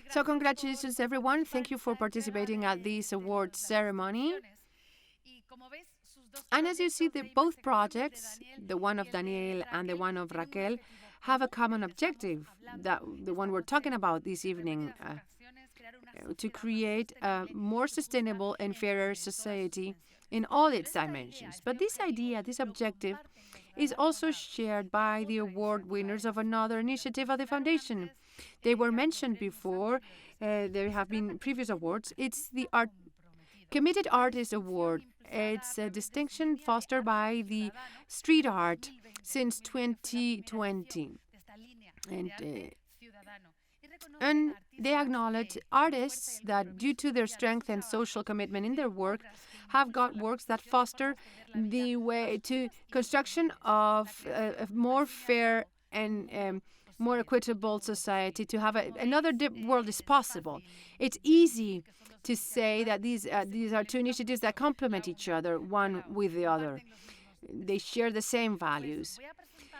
So congratulations, everyone. Thank you for participating at this award ceremony. And as you see, both projects, the one of Daniel and the one of Raquel, have a common objective, the one we're talking about this evening, to create a more sustainable and fairer society in all its dimensions. But this idea, this objective, is also shared by the award winners of another initiative of the Foundation. They were mentioned before. There have been previous awards. It's the Committed Artist Award. It's a distinction fostered by the street art since 2020. And they acknowledge artists that, due to their strength and social commitment in their work, have got works that foster the way to construction of a more fair and more equitable society, to have another world is possible. It's easy to say that these are two initiatives that complement each other, one with the other. They share the same values.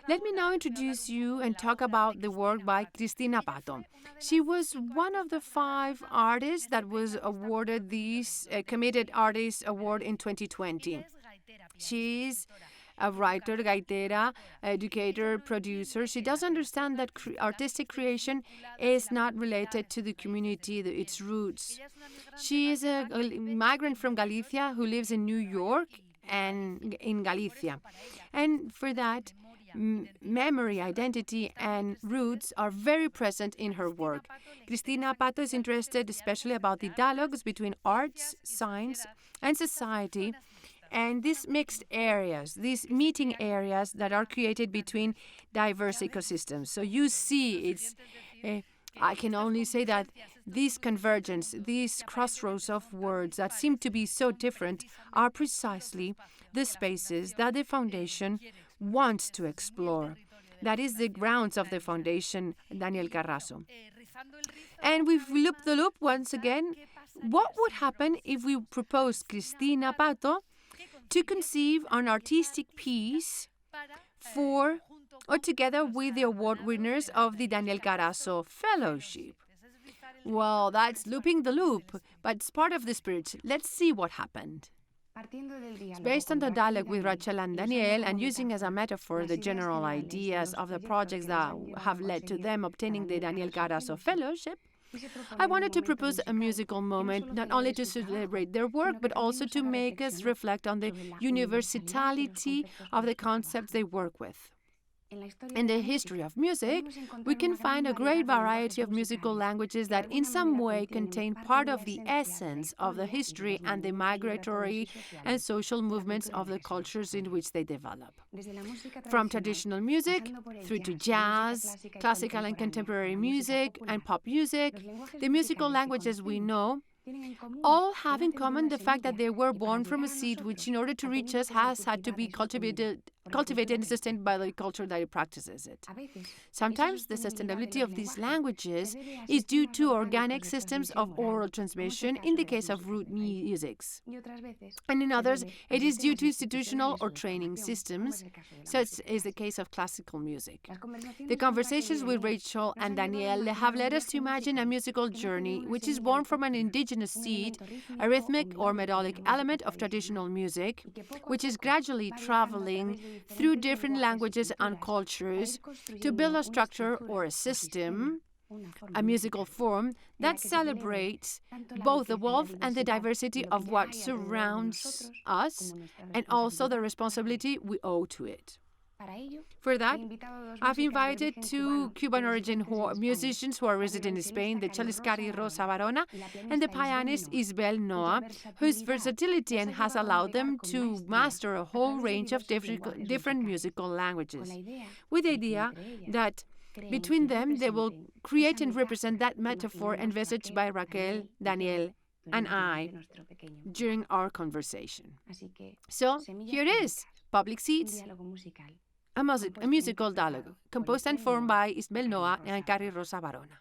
Let me now introduce you and talk about the work by Cristina Pato. She was one of the 5 artists that was awarded this Committed Artist Award in 2020. She is a writer, gaitera, educator, producer. She does understand that artistic creation is not related to the community, its roots. She is a migrant from Galicia who lives in New York and in Galicia. And for that, memory, identity, and roots are very present in her work. Cristina Pato is interested especially about the dialogues between arts, science, and society, and these mixed areas, these meeting areas that are created between diverse ecosystems. So you see, I can only say that this convergence, these crossroads of words that seem to be so different, are precisely the spaces that the Foundation wants to explore. That is the grounds of the Foundation, Daniel Carasso. And we've looped the loop once again. What would happen if we proposed Cristina Pato to conceive an artistic piece for or together with the award winners of the Daniel Carasso Fellowship? Well, that's looping the loop, but it's part of the spirit. Let's see what happened. Based on the dialogue with Rachel and Daniel, and using as a metaphor the general ideas of the projects that have led to them obtaining the Daniel Carasso Fellowship, I wanted to propose a musical moment, not only to celebrate their work, but also to make us reflect on the universality of the concepts they work with. In the history of music, we can find a great variety of musical languages that in some way contain part of the essence of the history and the migratory and social movements of the cultures in which they develop. From traditional music through to jazz, classical and contemporary music, and pop music, the musical languages we know all have in common the fact that they were born from a seed which, in order to reach us, has had to be cultivated and sustained by the culture that practices it. Sometimes the sustainability of these languages is due to organic systems of oral transmission in the case of root musics. And in others, it is due to institutional or training systems, such is the case of classical music. The conversations with Rachel and Daniel have led us to imagine a musical journey which is born from an indigenous seed, a rhythmic or melodic element of traditional music, which is gradually traveling through different languages and cultures to build a structure or a system, a musical form that celebrates both the wealth and the diversity of what surrounds us and also the responsibility we owe to it. For that, I've invited 2 Cuban origin musicians who are resident in Spain, the cellist Carasso Barona and the pianist Isabel Noa, whose versatility has allowed them to master a whole range of different musical languages, with the idea that between them they will create and represent that metaphor envisaged by Raquel, Daniel, and I during our conversation. So here it is, Public Seeds, a musical dialogue, composed and formed by Isabel Noa and Carasso Barona.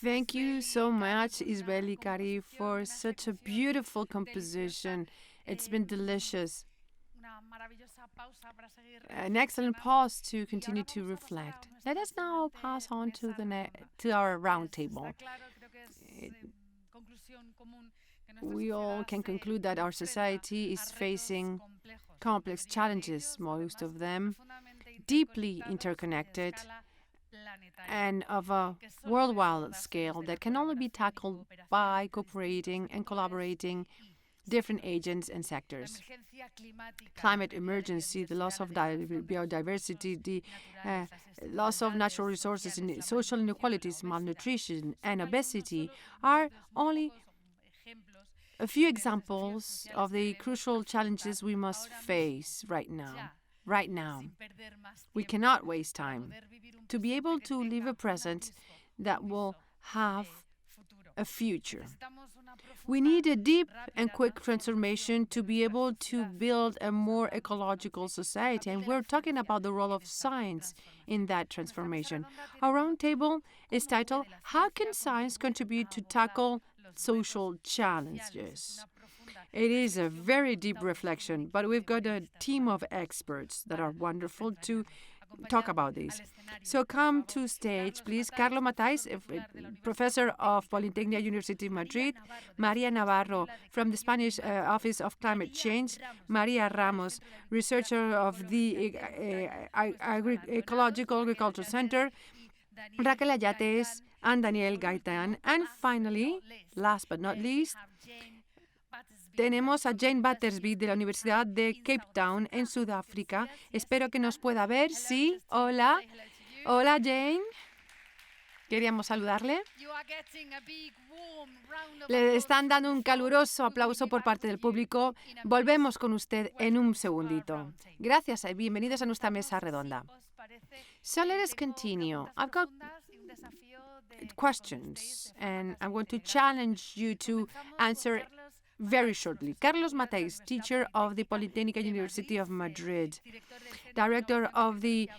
Thank you so much, Isbel Cari, for such a beautiful composition. It's been delicious. An excellent pause to continue to reflect. Let us now pass on to our roundtable. We all can conclude that our society is facing complex challenges, most of them deeply interconnected and of a worldwide scale that can only be tackled by cooperating and collaborating different agents and sectors. Climate emergency, the loss of biodiversity, the loss of natural resources, and social inequalities, malnutrition, and obesity are only a few examples of the crucial challenges we must face right now. Right now. We cannot waste time to be able to live a present that will have a future. We need a deep and quick transformation to be able to build a more ecological society, and we're talking about the role of science in that transformation. Our roundtable is titled, How Can Science Contribute to Tackle Social Challenges? It is a very deep reflection, but we've got a team of experts that are wonderful to talk about this. So come to stage, please. Carlos Mataix, professor of Polytechnic University of Madrid. María Navarro, from the Spanish Office of Climate Change. María Ramos, researcher of the Ecological Agriculture Center. Raquel Ayates and Daniel Gaitan. And finally, last but not least, tenemos a Jane Battersby de la Universidad de Cape Town en Sudáfrica. Espero que nos pueda ver. Sí, hola. Hola, Jane. Queríamos saludarle. Le están dando un caluroso aplauso por parte del público. Volvemos con usted en un segundito. Gracias y bienvenidos a nuestra mesa redonda. So let us continue. I've got questions and I'm going to challenge you to answer very shortly. Carlos Mataix, teacher of the Polytechnic University of Madrid, director of the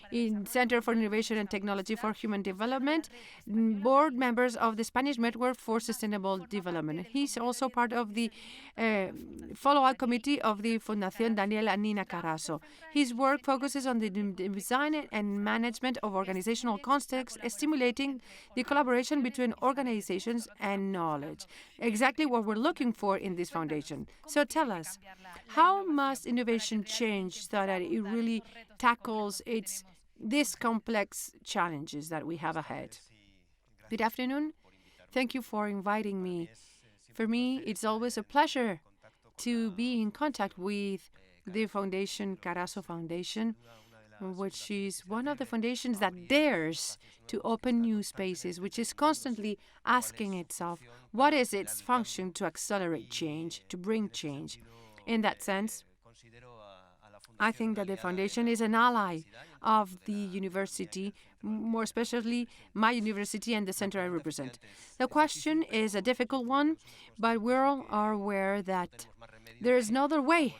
Center for Innovation and Technology for Human Development, board members of the Spanish Network for Sustainable Development. He's also part of the follow-up committee of the Fundación Daniel and Nina Carasso. His work focuses on the design and management of organizational contexts, stimulating the collaboration between organizations and knowledge. Exactly what we're looking for in this foundation. So tell us, how must innovation change so that it really tackles these complex challenges that we have ahead? Good afternoon. Thank you for inviting me. For me, it's always a pleasure to be in contact with the foundation, Carasso Foundation, which is one of the foundations that dares to open new spaces, which is constantly asking itself, what is its function to accelerate change, to bring change? In that sense, I think that the foundation is an ally of the university, more especially my university and the center I represent. The question is a difficult one, but we're all aware that there is no other way.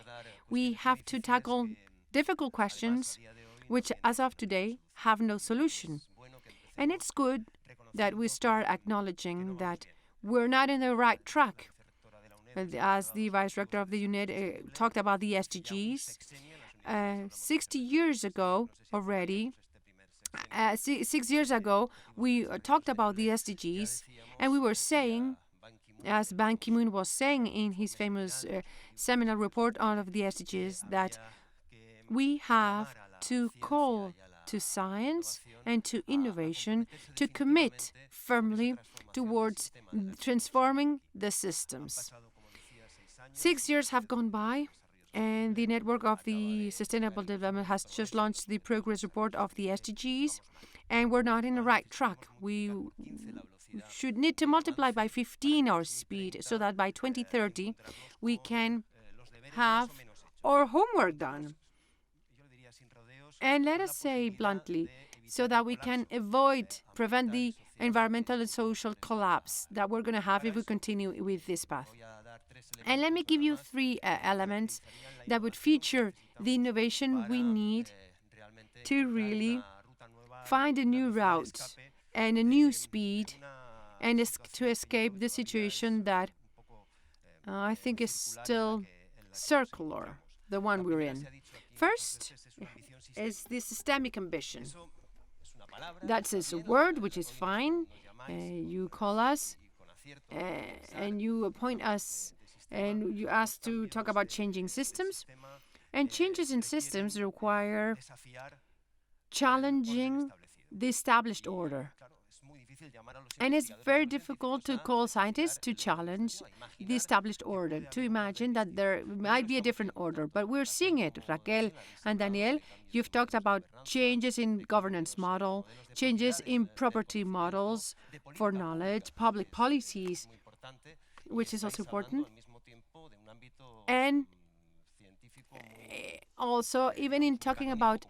We have to tackle difficult questions which, as of today, have no solution. And it's good that we start acknowledging that we're not in the right track. As the Vice Rector of the UNED talked about the SDGs, 60 years ago already, 6 years ago, we talked about the SDGs, and we were saying, as Ban Ki-moon was saying in his famous seminal report on the SDGs, that we have to call to science and to innovation to commit firmly towards transforming the systems. 6 years have gone by, and the Network of the Sustainable Development has just launched the progress report of the SDGs, and we're not in the right track. We should need to multiply by 15 our speed so that by 2030 we can have our homework done. And let us say bluntly, so that we can prevent the environmental and social collapse that we're going to have if we continue with this path. And let me give you 3 elements that would feature the innovation we need to really find a new route and a new speed, and to escape the situation that I think is still circular, the one we're in. First is the systemic ambition. That's a word which is fine. You call us and you appoint us and you ask to talk about changing systems. And changes in systems require challenging the established order. And it's very difficult to call scientists to challenge the established order, to imagine that there might be a different order. But we're seeing it. Raquel and Daniel, you've talked about changes in governance model, changes in property models for knowledge, public policies, which is also important. And also, even in talking about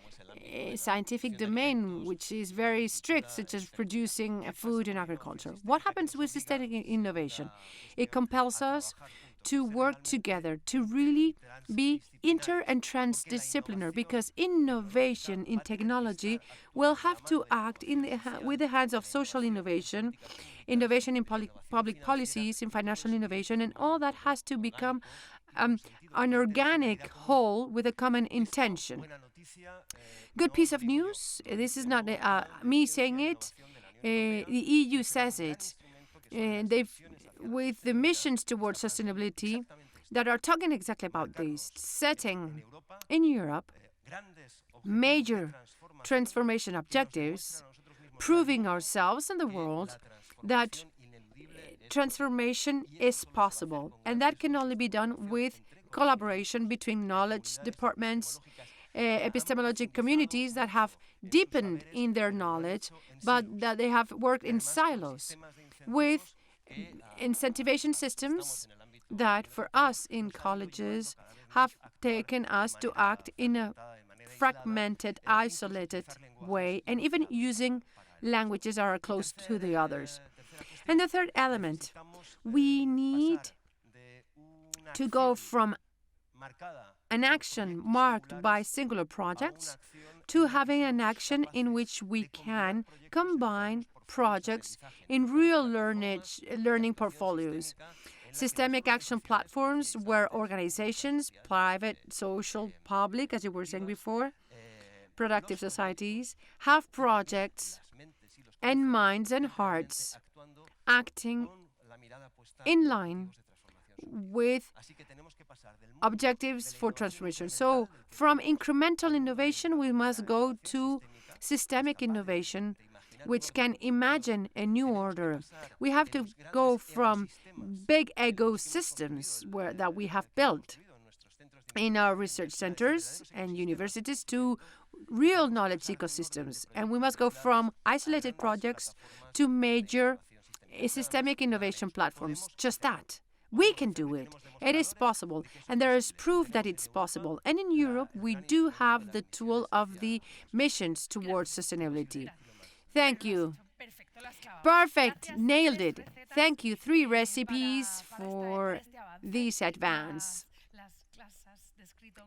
a scientific domain, which is very strict, such as producing food and agriculture. What happens with systemic innovation? It compels us to work together, to really be inter and transdisciplinary, because innovation in technology will have to act with the hands of social innovation, innovation in public policies, in financial innovation, and all that has to become an organic whole with a common intention. Good piece of news. This is not me saying it. The EU says it. With the missions towards sustainability that are talking exactly about this, setting in Europe major transformation objectives, proving ourselves in the world that transformation is possible, and that can only be done with collaboration between knowledge departments, epistemologic communities that have deepened in their knowledge, but that they have worked in silos, with incentivation systems that, for us in colleges, have taken us to act in a fragmented, isolated way, and even using languages that are close to the others. And the third element, we need to go from an action marked by singular projects to having an action in which we can combine projects in real learning portfolios. Systemic action platforms where organizations, private, social, public, as you were saying before, productive societies, have projects and minds and hearts acting in line with objectives for transformation. So from incremental innovation, we must go to systemic innovation, which can imagine a new order. We have to go from big ecosystems that we have built in our research centers and universities to real knowledge ecosystems. And we must go from isolated projects to major systemic innovation platforms. Just that. We can do it. It is possible. And there is proof that it's possible. And in Europe, we do have the tool of the missions towards sustainability. Thank you. Perfect. Nailed it. Thank you. 3 recipes for this advance.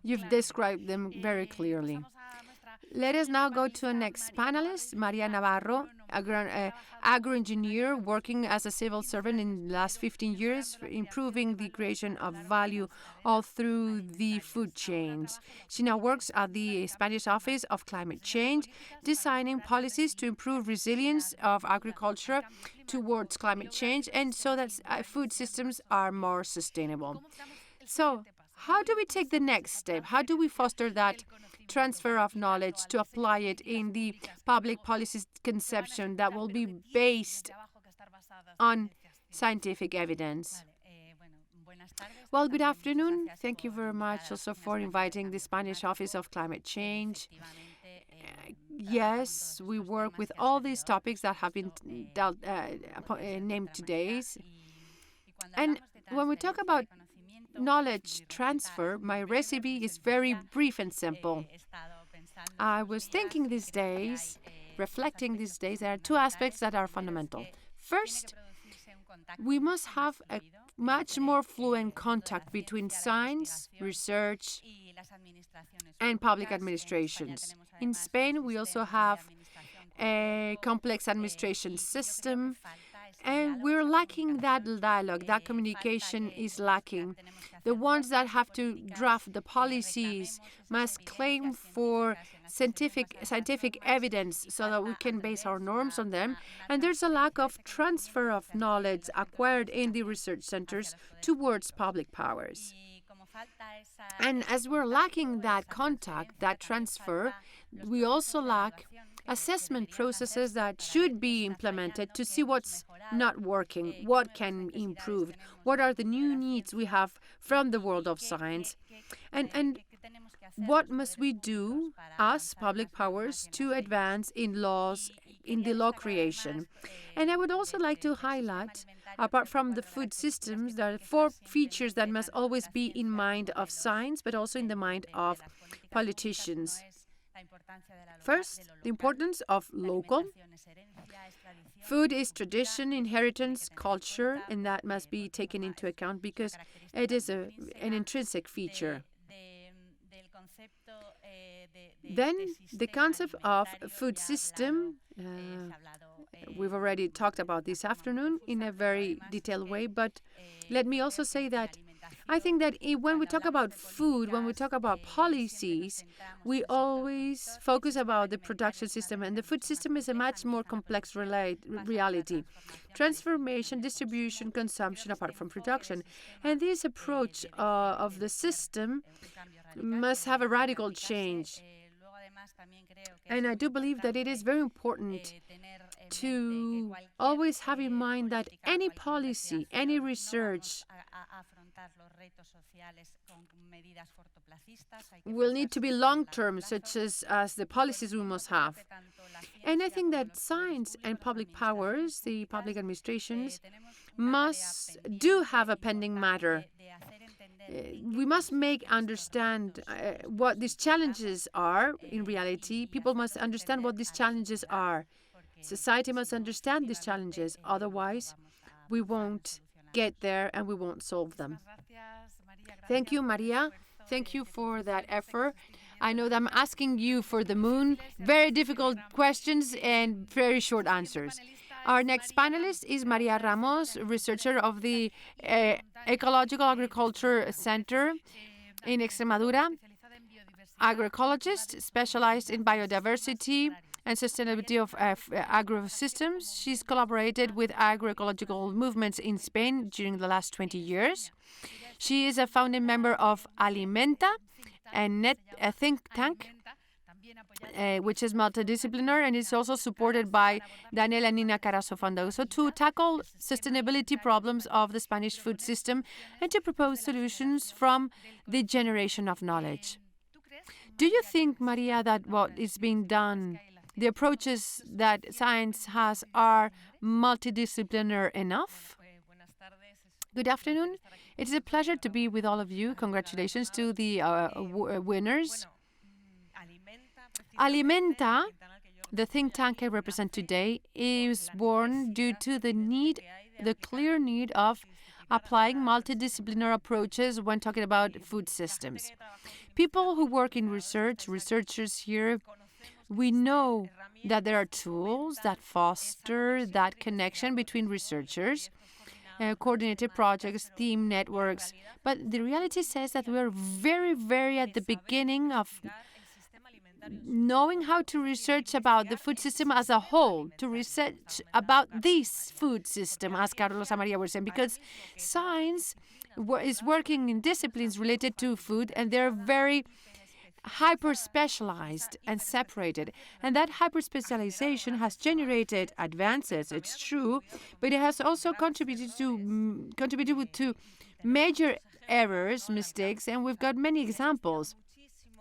You've described them very clearly. Let us now go to our next panelist, María Navarro, agro-engineer working as a civil servant in the last 15 years, improving the creation of value all through the food chains. She now works at the Spanish Office of Climate Change, designing policies to improve resilience of agriculture towards climate change and so that food systems are more sustainable. So, how do we take the next step? How do we foster that transfer of knowledge to apply it in the public policy conception that will be based on scientific evidence? Well, good afternoon. Thank you very much also for inviting the Spanish Office of Climate Change. Yes, we work with all these topics that have been named today. And when we talk about knowledge transfer, my recipe is very brief and simple. I was thinking these days, reflecting these days, there are 2 aspects that are fundamental. First, we must have a much more fluent contact between science, research, and public administrations. In Spain, we also have a complex administration system. And we're lacking that dialogue, that communication is lacking. The ones that have to draft the policies must claim for scientific evidence so that we can base our norms on them. And there's a lack of transfer of knowledge acquired in the research centers towards public powers. And as we're lacking that contact, that transfer, we also lack assessment processes that should be implemented to see what's not working, what can be improved, what are the new needs we have from the world of science, and what must we do as public powers to advance in laws, in the law creation. And I would also like to highlight, apart from the food systems, there are 4 features that must always be in mind of science, but also in the mind of politicians. First, the importance of local. Food is tradition, inheritance, culture, and that must be taken into account because it is an intrinsic feature. Then, the concept of food system, we've already talked about this afternoon in a very detailed way, but let me also say that I think that when we talk about food, when we talk about policies, we always focus about the production system, and the food system is a much more complex reality. Transformation, distribution, consumption, apart from production. And this approach of the system must have a radical change. And I do believe that it is very important to always have in mind that any policy, any research will need to be long-term, such as the policies we must have. And I think that science and public powers, the public administrations, do have a pending matter. We must understand what these challenges are in reality. People must understand what these challenges are. Society must understand these challenges. Otherwise, we won't get there and we won't solve them. Thank you, Maria. Thank you for that effort. I know that I'm asking you for the moon. Very difficult questions and very short answers. Our next panelist is María Ramos, researcher of the Ecological Agriculture Center in Extremadura, agroecologist specialized in biodiversity and sustainability of agrosystems. She's collaborated with agroecological movements in Spain during the last 20 years. She is a founding member of Alimentta, a think tank, which is multidisciplinary and is also supported by Daniel and Nina Carasso Fellowship to tackle sustainability problems of the Spanish food system and to propose solutions from the generation of knowledge. Do you think, Maria, that what is being done, the approaches that science has, are multidisciplinary enough? Good afternoon. It is a pleasure to be with all of you. Congratulations to the winners. Alimentta, the think tank I represent today, is born due to the clear need of applying multidisciplinary approaches when talking about food systems. People who work in research, researchers here, we know that there are tools that foster that connection between researchers, coordinated projects, team networks. But the reality says that we are very, very at the beginning of knowing how to research about the food system as a whole, to research about this food system, as Carlos and Maria were saying, because science is working in disciplines related to food, and they're very hyper-specialized and separated. And that hyper-specialization has generated advances, it's true, but it has also contributed to major errors, mistakes, and we've got many examples.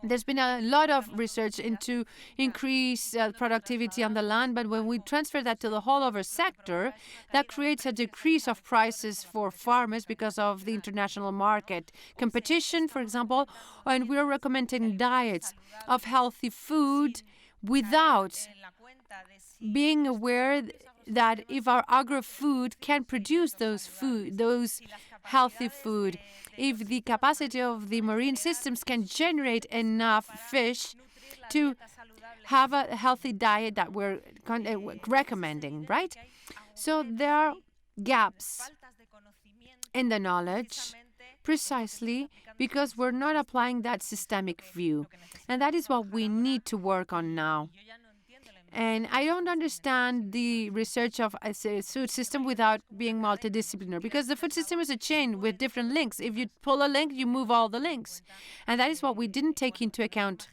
There's been a lot of research into increase productivity on the land, but when we transfer that to the whole of our sector, that creates a decrease of prices for farmers because of the international market competition, for example, and we're recommending diets of healthy food without being aware that if our agro-food can produce those healthy food, if the capacity of the marine systems can generate enough fish to have a healthy diet that we're recommending, right? So there are gaps in the knowledge precisely because we're not applying that systemic view. And that is what we need to work on now. And I don't understand the research of a food system without being multidisciplinary, because the food system is a chain with different links. If you pull a link, you move all the links. And that is what we didn't take into account,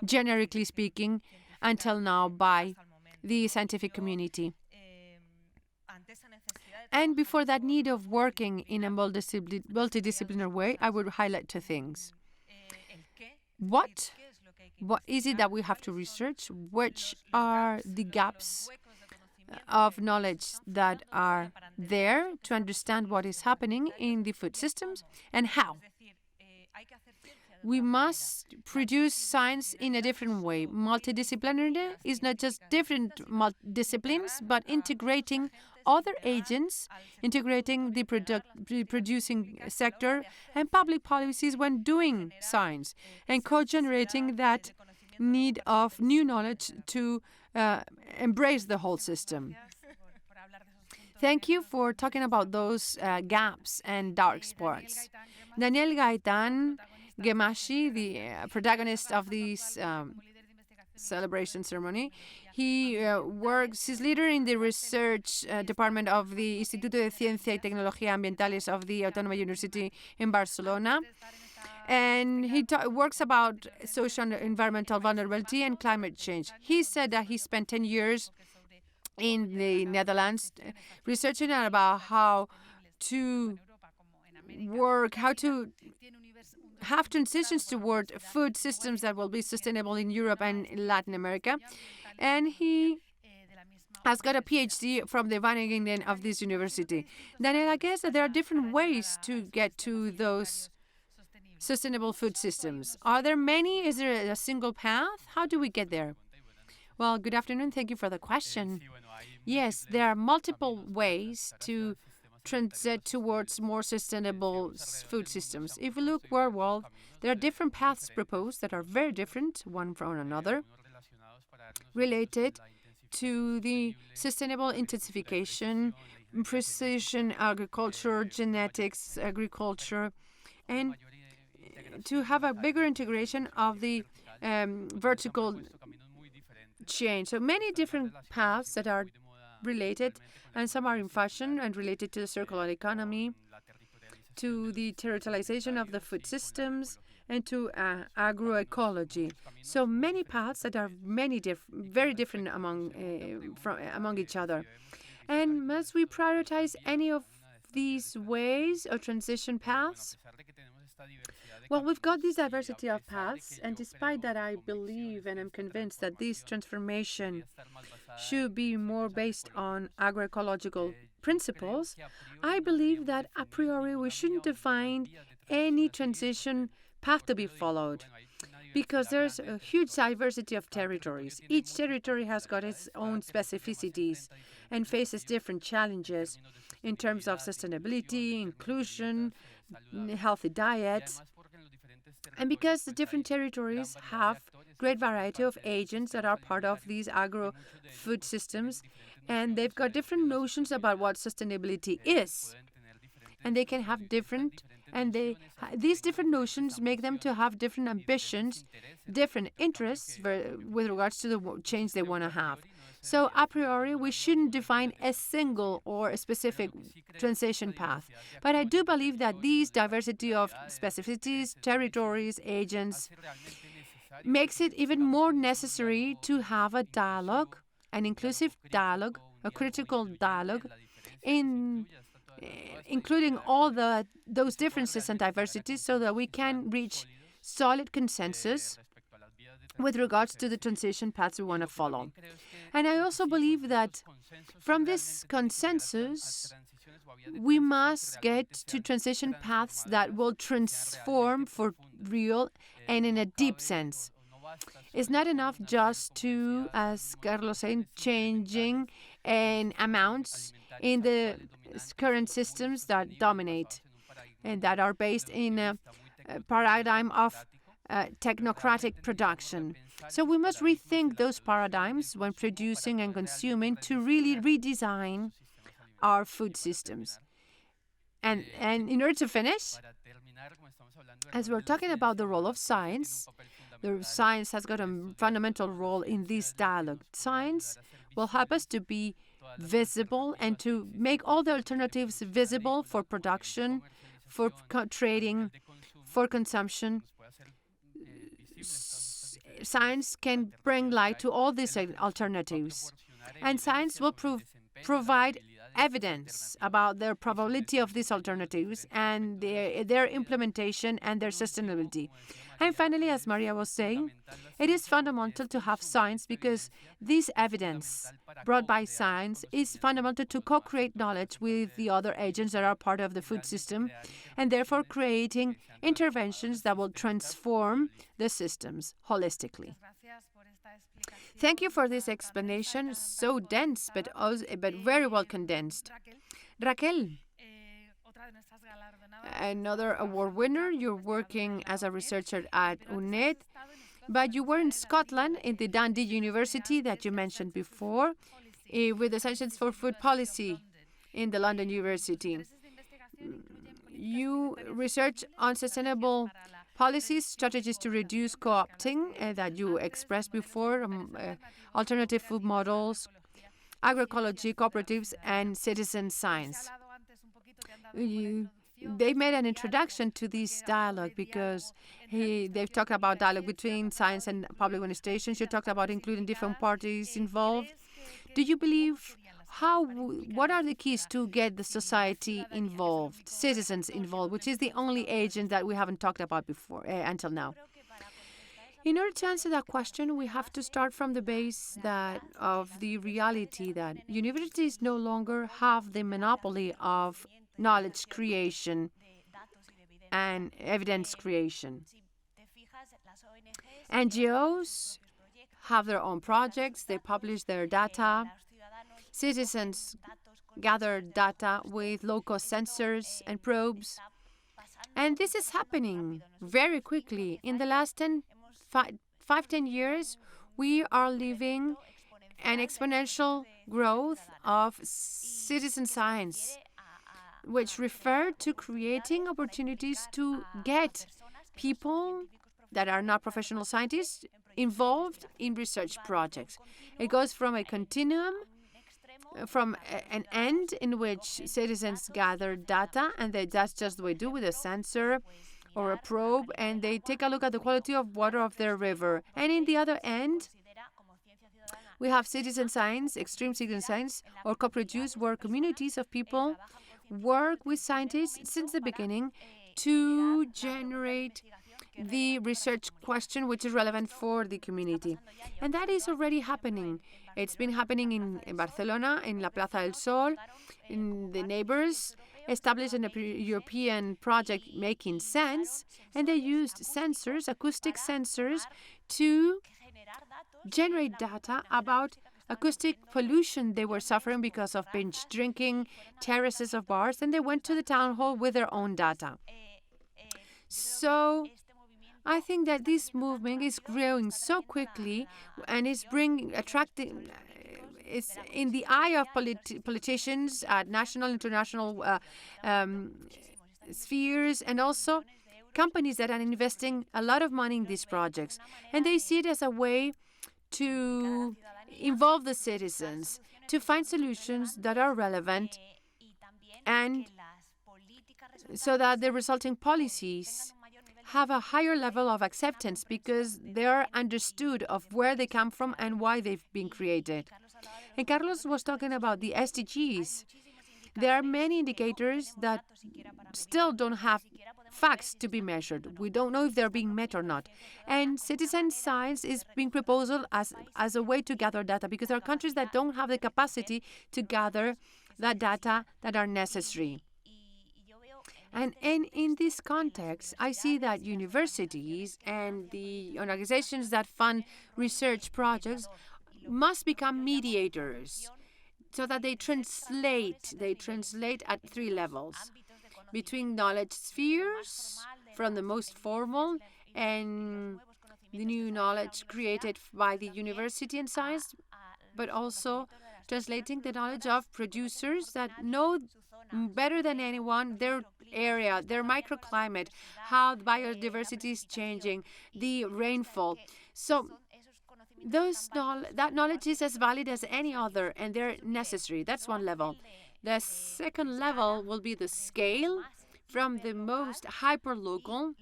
generically speaking, until now by the scientific community. And before that need of working in a multidisciplinary way, I would highlight two things. What is it that we have to research? Which are the gaps of knowledge that are there to understand what is happening in the food systems, and how? We must produce science in a different way. Multidisciplinary is not just different disciplines, but integrating other agents, integrating the producing sector and public policies when doing science, and co-generating that need of new knowledge to embrace the whole system. Thank you for talking about those gaps and dark spots. Daniel Gemashi, the protagonist of this celebration ceremony, he's leader in the research department of the Instituto de Ciencia y Tecnología Ambientales of the Autonomous University in Barcelona. And he works about social and environmental vulnerability and climate change. He said that he spent 10 years in the Netherlands researching about how to have transitions toward food systems that will be sustainable in Europe and Latin America. And he has got a PhD from the Wageningen of this university. Daniel, I guess that there are different ways to get to those sustainable food systems. Are there many? Is there a single path? How do we get there? Well, good afternoon. Thank you for the question. Yes, there are multiple ways to transit towards more sustainable food systems. If we look worldwide, there are different paths proposed that are very different one from another, related to the sustainable intensification, precision agriculture, genetics agriculture, and to have a bigger integration of the vertical chain. So many different paths that are related, and some are in fashion and related to the circular economy, to the territorialization of the food systems, and to agroecology. So many paths that are very different among each other. And must we prioritize any of these ways or transition paths? Well, we've got this diversity of paths, and despite that, I believe and I'm convinced that this transformation should be more based on agroecological principles. I believe that a priori we shouldn't define any transition path to be followed, because there's a huge diversity of territories. Each territory has got its own specificities and faces different challenges in terms of sustainability, inclusion, healthy diets. And because the different territories have great variety of agents that are part of these agro-food systems, and they've got different notions about what sustainability is. And they can have different, and these different notions make them to have different ambitions, different interests with regards to the change they want to have. So a priori, we shouldn't define a single or a specific transition path. But I do believe that these diversity of specificities, territories, agents, makes it even more necessary to have a dialogue, an inclusive dialogue, a critical dialogue, including all those differences and diversities, so that we can reach solid consensus with regards to the transition paths we want to follow. And I also believe that from this consensus, we must get to transition paths that will transform for real and in a deep sense. It's not enough just to, as Carlos said, changing in amounts in the current systems that dominate and that are based in a paradigm of technocratic production. So we must rethink those paradigms when producing and consuming to really redesign our food systems. And in order to finish, as we're talking about the role of science, the science has got a fundamental role in this dialogue. Science will help us to be visible and to make all the alternatives visible for production, for trading, for consumption. Science can bring light to all these alternatives. And science will provide evidence about the probability of these alternatives and their implementation and their sustainability. And finally, as Maria was saying, it is fundamental to have science because this evidence brought by science is fundamental to co-create knowledge with the other agents that are part of the food system, and therefore creating interventions that will transform the systems holistically. Thank you for this explanation, so dense, but very well condensed. Raquel, another award winner. You're working as a researcher at UNED, but you were in Scotland in the Dundee University that you mentioned before, with the Centres for Food Policy in the London University. You research on sustainable policies, strategies to reduce co-opting that you expressed before, alternative food models, agroecology, cooperatives, and citizen science. They made an introduction to this dialogue because they've talked about dialogue between science and public administrations. You talked about including different parties involved. Do you believe what are the keys to get the society involved, citizens involved, which is the only agent that we haven't talked about before until now? In order to answer that question, we have to start from the base of the reality that universities no longer have the monopoly of knowledge creation and evidence creation. NGOs have their own projects, they publish their data. Citizens gather data with low-cost sensors and probes. And this is happening very quickly. In the last 10 years, we are living an exponential growth of citizen science, which refer to creating opportunities to get people that are not professional scientists involved in research projects. It goes from a continuum, from an end in which citizens gather data, and that's just what we do with a sensor or a probe, and they take a look at the quality of water of their river. And in the other end, we have citizen science, extreme citizen science, or co-produced, where communities of people work with scientists since the beginning to generate the research question which is relevant for the community. And that is already happening. It's been happening in Barcelona, in La Plaza del Sol, in the neighbors established a European project Making Sense, and they used sensors, acoustic sensors, to generate data about acoustic pollution they were suffering because of binge drinking, terraces of bars, and they went to the town hall with their own data. So I think that this movement is growing so quickly and is attracting, it's in the eye of politicians at national, international spheres, and also companies that are investing a lot of money in these projects. And they see it as a way to involve the citizens, to find solutions that are relevant, and so that the resulting policies have a higher level of acceptance because they're understood of where they come from and why they've been created. And Carlos was talking about the SDGs. There are many indicators that still don't have facts to be measured. We don't know if they're being met or not. And citizen science is being proposed as a way to gather data because there are countries that don't have the capacity to gather that data that are necessary. And in this context, I see that universities and the organizations that fund research projects must become mediators so that they translate at three levels: between knowledge spheres, from the most formal and the new knowledge created by the university and science, but also translating the knowledge of producers that know better than anyone their area, their microclimate, how biodiversity is changing, the rainfall. So that knowledge is as valid as any other, and they're necessary. That's one level. The second level will be the scale, from the most hyper-local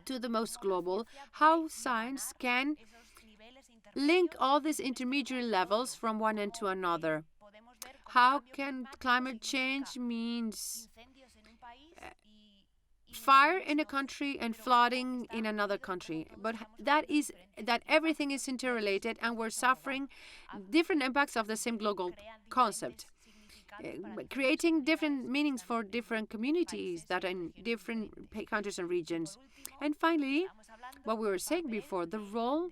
to the most global, how science can link all these intermediary levels from one end to another. How can climate change means fire in a country and flooding in another country, but that everything is interrelated and we're suffering different impacts of the same global concept, creating different meanings for different communities that are in different countries and regions. And finally, what we were saying before, the role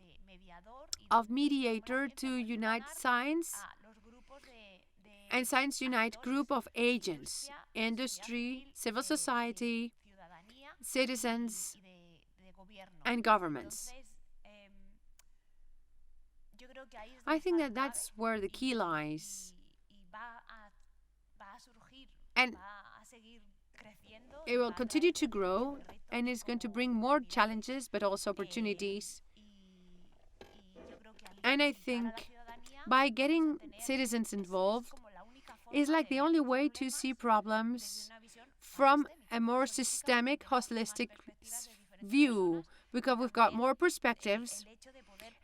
of mediator to unite science and science unite group of agents, industry, civil society, citizens, and governments. I think that that's where the key lies. And it will continue to grow, and it's going to bring more challenges, but also opportunities. And I think by getting citizens involved is like the only way to see problems from a more systemic, holistic view, because we've got more perspectives,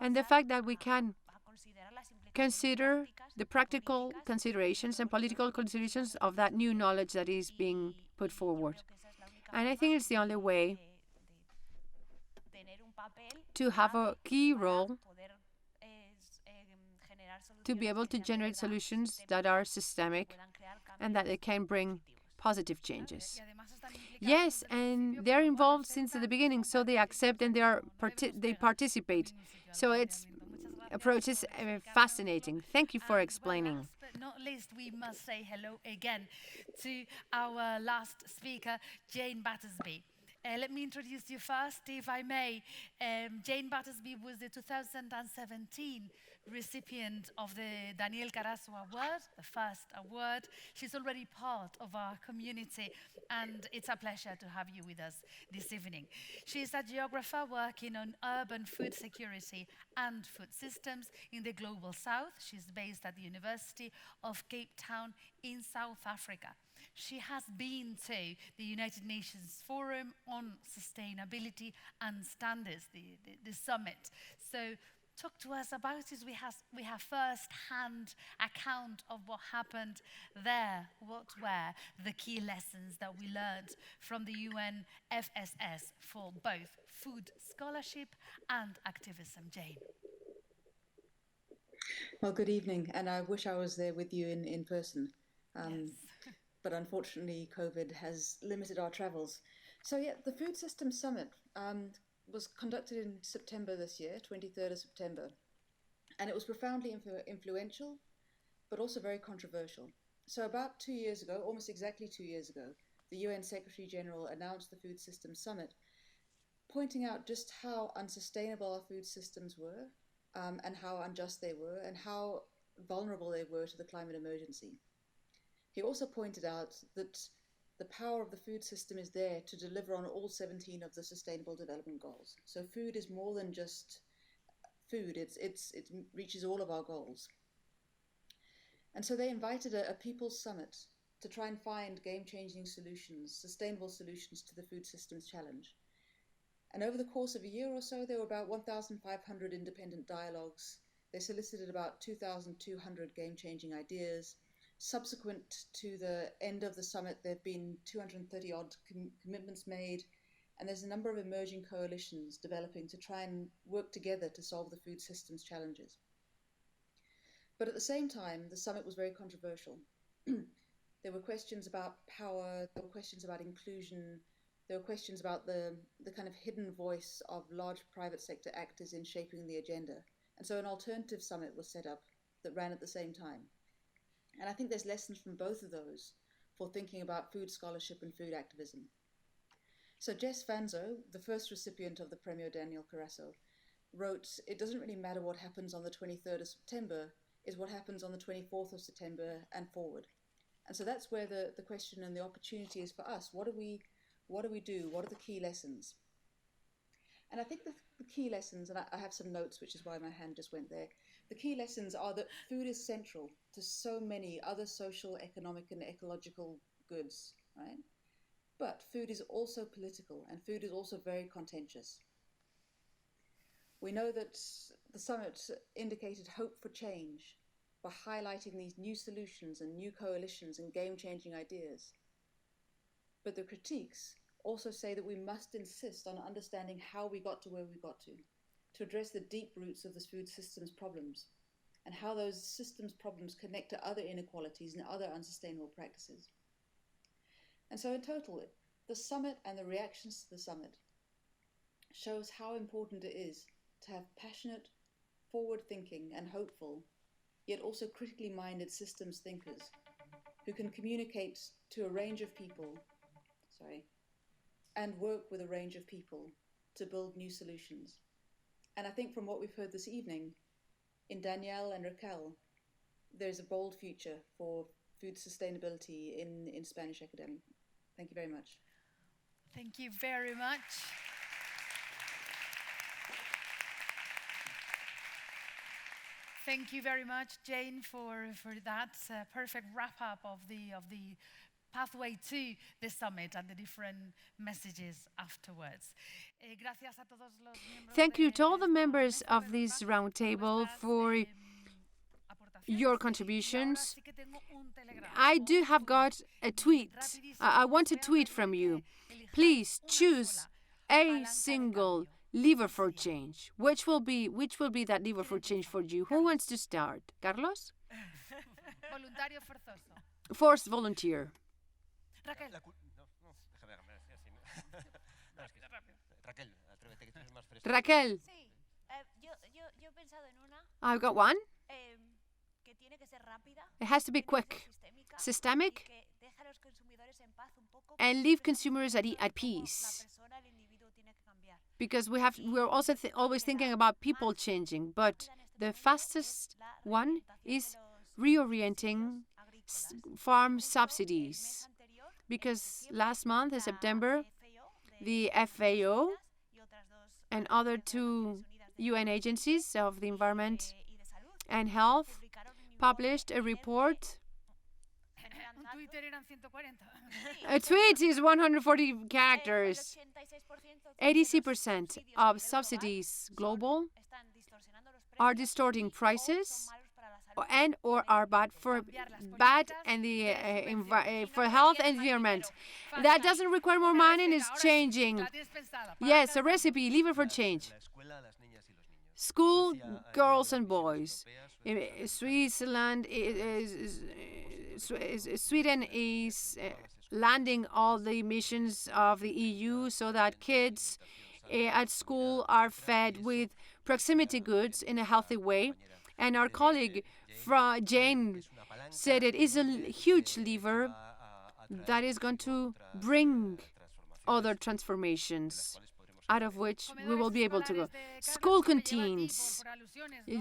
and the fact that we can consider the practical considerations and political considerations of that new knowledge that is being put forward. And I think it's the only way to have a key role to be able to generate solutions that are systemic and that it can bring positive changes. Yes, and they're involved since the beginning, so they accept and they participate. So its approach is fascinating. Thank you for explaining. Last but not least, we must say hello again to our last speaker, Jane Battersby. Let me introduce you first, if I may. Jane Battersby was the 2017 recipient of the Daniel Carasso Award, the first award. She's already part of our community, and it's a pleasure to have you with us this evening. She's a geographer working on urban food security and food systems in the Global South. She's based at the University of Cape Town in South Africa. She has been to the United Nations Forum on Sustainability and Standards, the summit. So talk to us about it. We have first-hand account of what happened there. What were the key lessons that we learned from the UN FSS for both food scholarship and activism? Jane. Well, good evening, and I wish I was there with you in person. Yes. But unfortunately, COVID has limited our travels. So yeah, the Food Systems Summit was conducted in September this year, 23rd of September. And it was profoundly influential, but also very controversial. So about 2 years ago, almost exactly 2 years ago, the UN Secretary General announced the Food Systems Summit, pointing out just how unsustainable our food systems were, and how unjust they were, and how vulnerable they were to the climate emergency. He also pointed out that the power of the food system is there to deliver on all 17 of the Sustainable Development Goals. So food is more than just food, it reaches all of our goals. And so they invited a People's Summit to try and find game-changing solutions, sustainable solutions to the food systems challenge. And over the course of a year or so, there were about 1,500 independent dialogues. They solicited about 2,200 game-changing ideas. Subsequent to the end of the summit, there have been 230 odd commitments made, and there's a number of emerging coalitions developing to try and work together to solve the food systems challenges. But at the same time, the summit was very controversial. There were questions about power, there were questions about inclusion, there were questions about the kind of hidden voice of large private sector actors in shaping the agenda. And so an alternative summit was set up that ran at the same time. And I think there's lessons from both of those for thinking about food scholarship and food activism. So Jess Fanzo, the first recipient of the Premio Daniel Carasso, wrote, "It doesn't really matter what happens on the 23rd of September, it's what happens on the 24th of September and forward." And so that's where the question and the opportunity is for us. What do we do? What are the key lessons? And I think the key lessons, and I have some notes, which is why my hand just went there. The key lessons are that food is central to so many other social, economic, and ecological goods, right? But food is also political, and food is also very contentious. We know that the summit indicated hope for change by highlighting these new solutions and new coalitions and game-changing ideas. But the critiques also say that we must insist on understanding how we got to where we got to address the deep roots of the food system's problems, and how those systems problems connect to other inequalities and other unsustainable practices. And so in total, the summit and the reactions to the summit shows how important it is to have passionate, forward-thinking and hopeful, yet also critically minded systems thinkers who can communicate to a range of people, and work with a range of people to build new solutions. And I think from what we've heard this evening, in Danielle and Raquel, there's a bold future for food sustainability in Spanish academia. Thank you very much. Thank you very much. Thank you very much, Jane, for that perfect wrap-up of the pathway to the summit and the different messages afterwards. Thank you to all the members of this roundtable for your contributions. I do have got a tweet. I want a tweet from you. Please choose a single lever for change. Which will be that lever for change for you? Who wants to start? Carlos? Voluntario forzoso. Forced volunteer. Raquel. Raquel. Sí, yo he pensado en una I've got one. que tiene que ser rápida, It has to be quick, sistémica, systemic, que deja a los consumidores en paz un poco. and leave consumers at Como peace. la persona, el individuo tiene que cambiar. Because we're also always thinking about people changing, but the fastest one is reorienting farm subsidies. Because last month, in September, the FAO and other two UN agencies of the environment and health published a report. A tweet is 140 characters. 86% of subsidies global are distorting prices and or are bad for health and environment. That doesn't require more money and it's changing. Yes, a recipe, lever for change. School girls and boys. Sweden is landing all the emissions of the EU so that kids at school are fed with proximity goods in a healthy way. And our colleague Jane said it is a huge lever that is going to bring other transformations out of which we will be able to go. School canteens.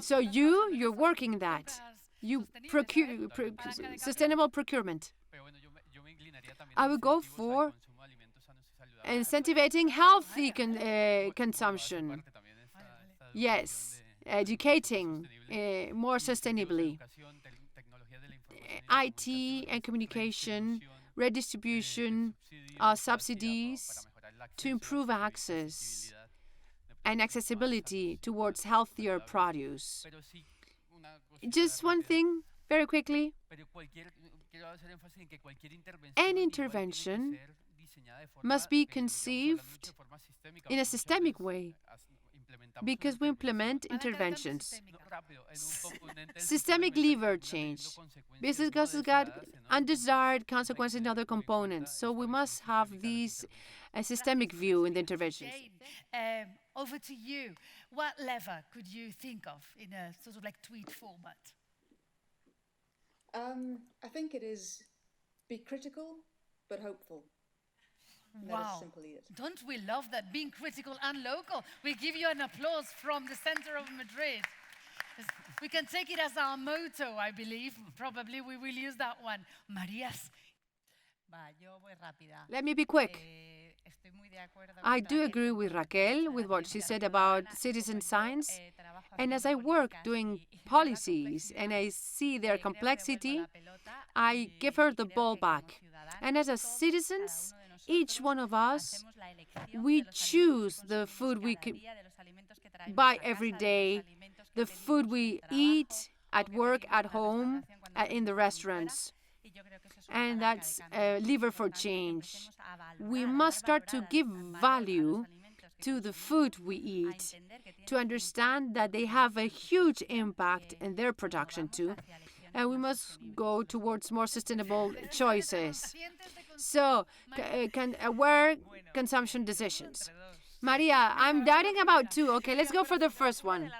So you're working that. You procure sustainable procurement. I would go for incentivizing healthy consumption. Yes, educating more sustainably. IT and communication, redistribution of subsidies to improve access and accessibility towards healthier produce. Just one thing, very quickly. Any intervention must be conceived in a systemic way because we implement interventions. Systemic lever change. Business has got undesired consequences in other components, so we must have these a systemic view in the interventions. Jane, over to you. What lever could you think of in a sort of like tweet format? I think it is be critical but hopeful. And that Wow. is simply it. Don't we love that? Being critical and local. We give you an applause from the center of Madrid. We can take it as our motto, I believe. Probably we will use that one. Marías. Let me be quick. I do agree with Raquel, with what she said about citizen science. And as I work doing policies and I see their complexity, I give her the ball back. And as a citizens, each one of us, we choose the food we buy every day, the food we eat at work, at home, in the restaurants. And that's a lever for change. We must start to give value to the food we eat, to understand that they have a huge impact in their production too. And we must go towards more sustainable choices. So, aware consumption decisions. Maria, I'm doubting about two. Okay, let's go for the first one.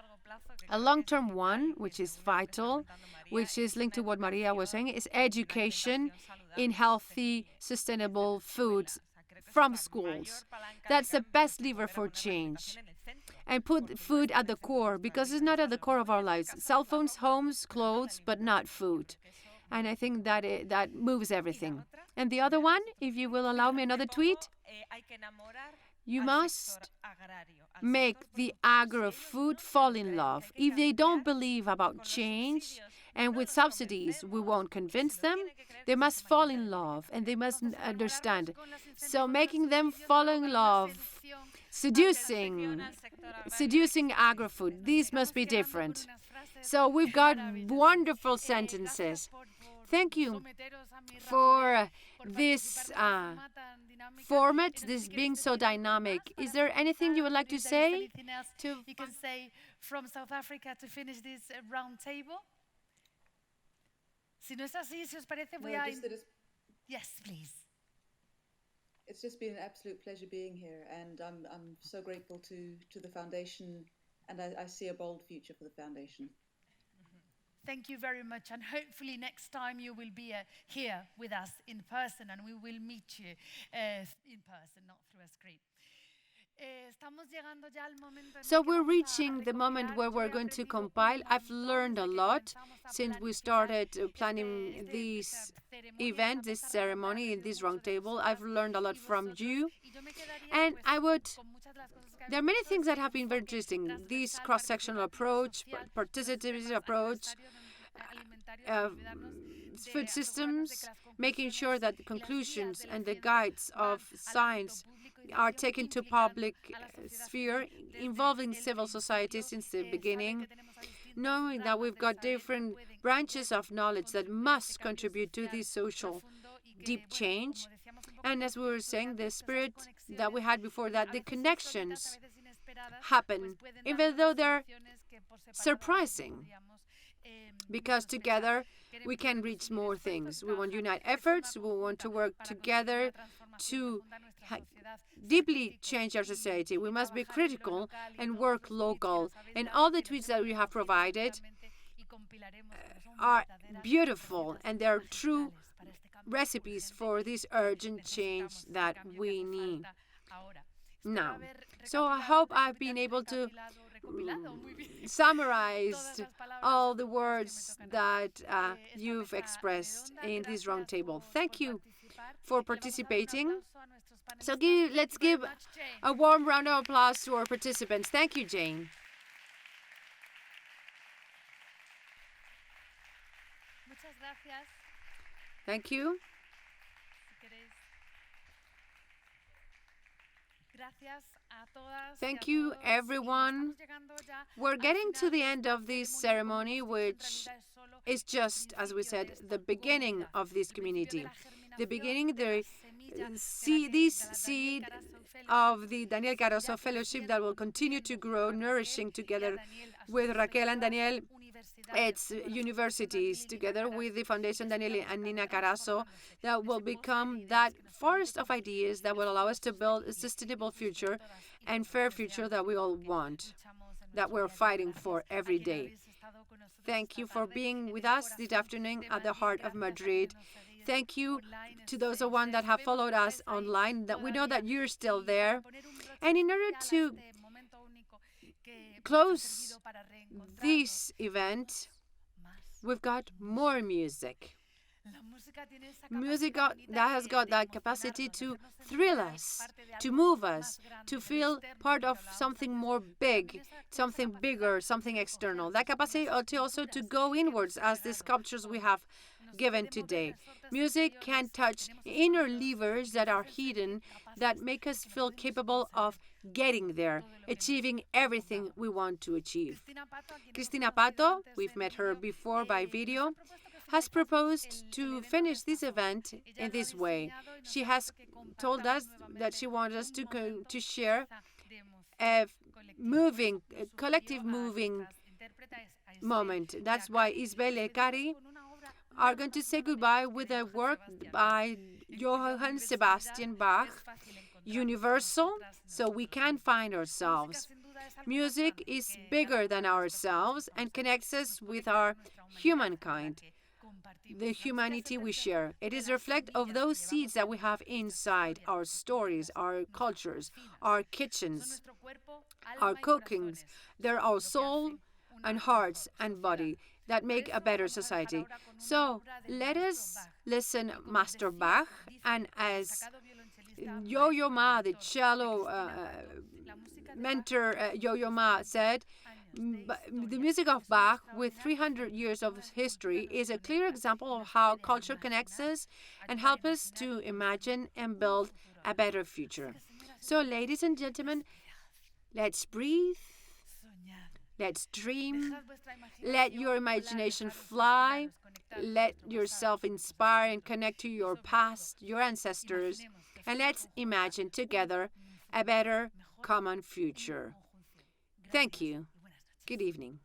A long-term one, which is vital, which is linked to what Maria was saying, is education in healthy, sustainable foods from schools. That's the best lever for change. And put food at the core, because it's not at the core of our lives. Cell phones, homes, clothes, but not food. And I think that moves everything. And the other one, if you will allow me another tweet, you must make the agro-food fall in love. If they don't believe about change, and with subsidies we won't convince them, they must fall in love and they must understand. So making them fall in love, seducing agro-food, these must be different. So we've got wonderful sentences. Thank you for this format, this being so dynamic. Is there anything you would like to say? You can say from South Africa to finish this round table? Si no es así, si os parece, voy a... Yes, please. It's just been an absolute pleasure being here, and I'm so grateful to the foundation, and I see a bold future for the foundation. Thank you very much, and hopefully next time you will be here with us in person, and we will meet you in person, not through a screen. So we're reaching the moment where we're going to compile. I've learned a lot since we started planning this event, this ceremony, this roundtable. I've learned a lot from you. And there are many things that have been very interesting. This cross-sectional approach, participative approach, food systems, making sure that the conclusions and the guides of science are taken to public sphere, involving civil society since the beginning, knowing that we've got different branches of knowledge that must contribute to this social deep change. And as we were saying, the spirit that we had before that, the connections happen, even though they're surprising, because together we can reach more things. We want to unite efforts, we want to work together to deeply change our society. We must be critical and work local. And all the tweets that we have provided are beautiful, and they're true recipes for this urgent change that we need now. So I hope I've been able to summarize all the words that you've expressed in this roundtable. Thank you for participating. So let's give a warm round of applause to our participants. Thank you, Jane. Thank you. Thank you, everyone. We're getting to the end of this ceremony, which is just, as we said, the beginning of this community. The beginning, this seed of the Daniel Carasso Fellowship that will continue to grow, nourishing together with Raquel and Daniel. It's universities together with the Foundation Daniel and Nina Carasso that will become that forest of ideas that will allow us to build a sustainable future and fair future that we all want, that we're fighting for every day. Thank you for being with us this afternoon at the heart of Madrid. Thank you to those of one that have followed us online, that we know that you're still there. And in order to close this event, we've got more music. Music that has got that capacity to thrill us, to move us, to feel part of something more big, something bigger, something external. That capacity also to go inwards, as the sculptures we have given today. Music can touch inner levers that are hidden, that make us feel capable of getting there, achieving everything we want to achieve. Cristina Pato, we've met her before by video, has proposed to finish this event in this way. She has told us that she wants us to share a collective moving moment. That's why Isabel and Cari are going to say goodbye with a work by Johann Sebastian Bach, Universal, so we can find ourselves. Music is bigger than ourselves and connects us with our humankind, the humanity we share. It is a reflect of those seeds that we have inside, our stories, our cultures, our kitchens, our cookings. They're our soul and hearts and body that make a better society. So let us listen Master Bach, and as Yo-Yo Ma, the cello mentor Yo-Yo Ma said, the music of Bach, with 300 years of history, is a clear example of how culture connects us and helps us to imagine and build a better future. So, ladies and gentlemen, let's breathe, let's dream, let your imagination fly, let yourself inspire and connect to your past, your ancestors, and let's imagine together a better common future. Thank you. Good evening.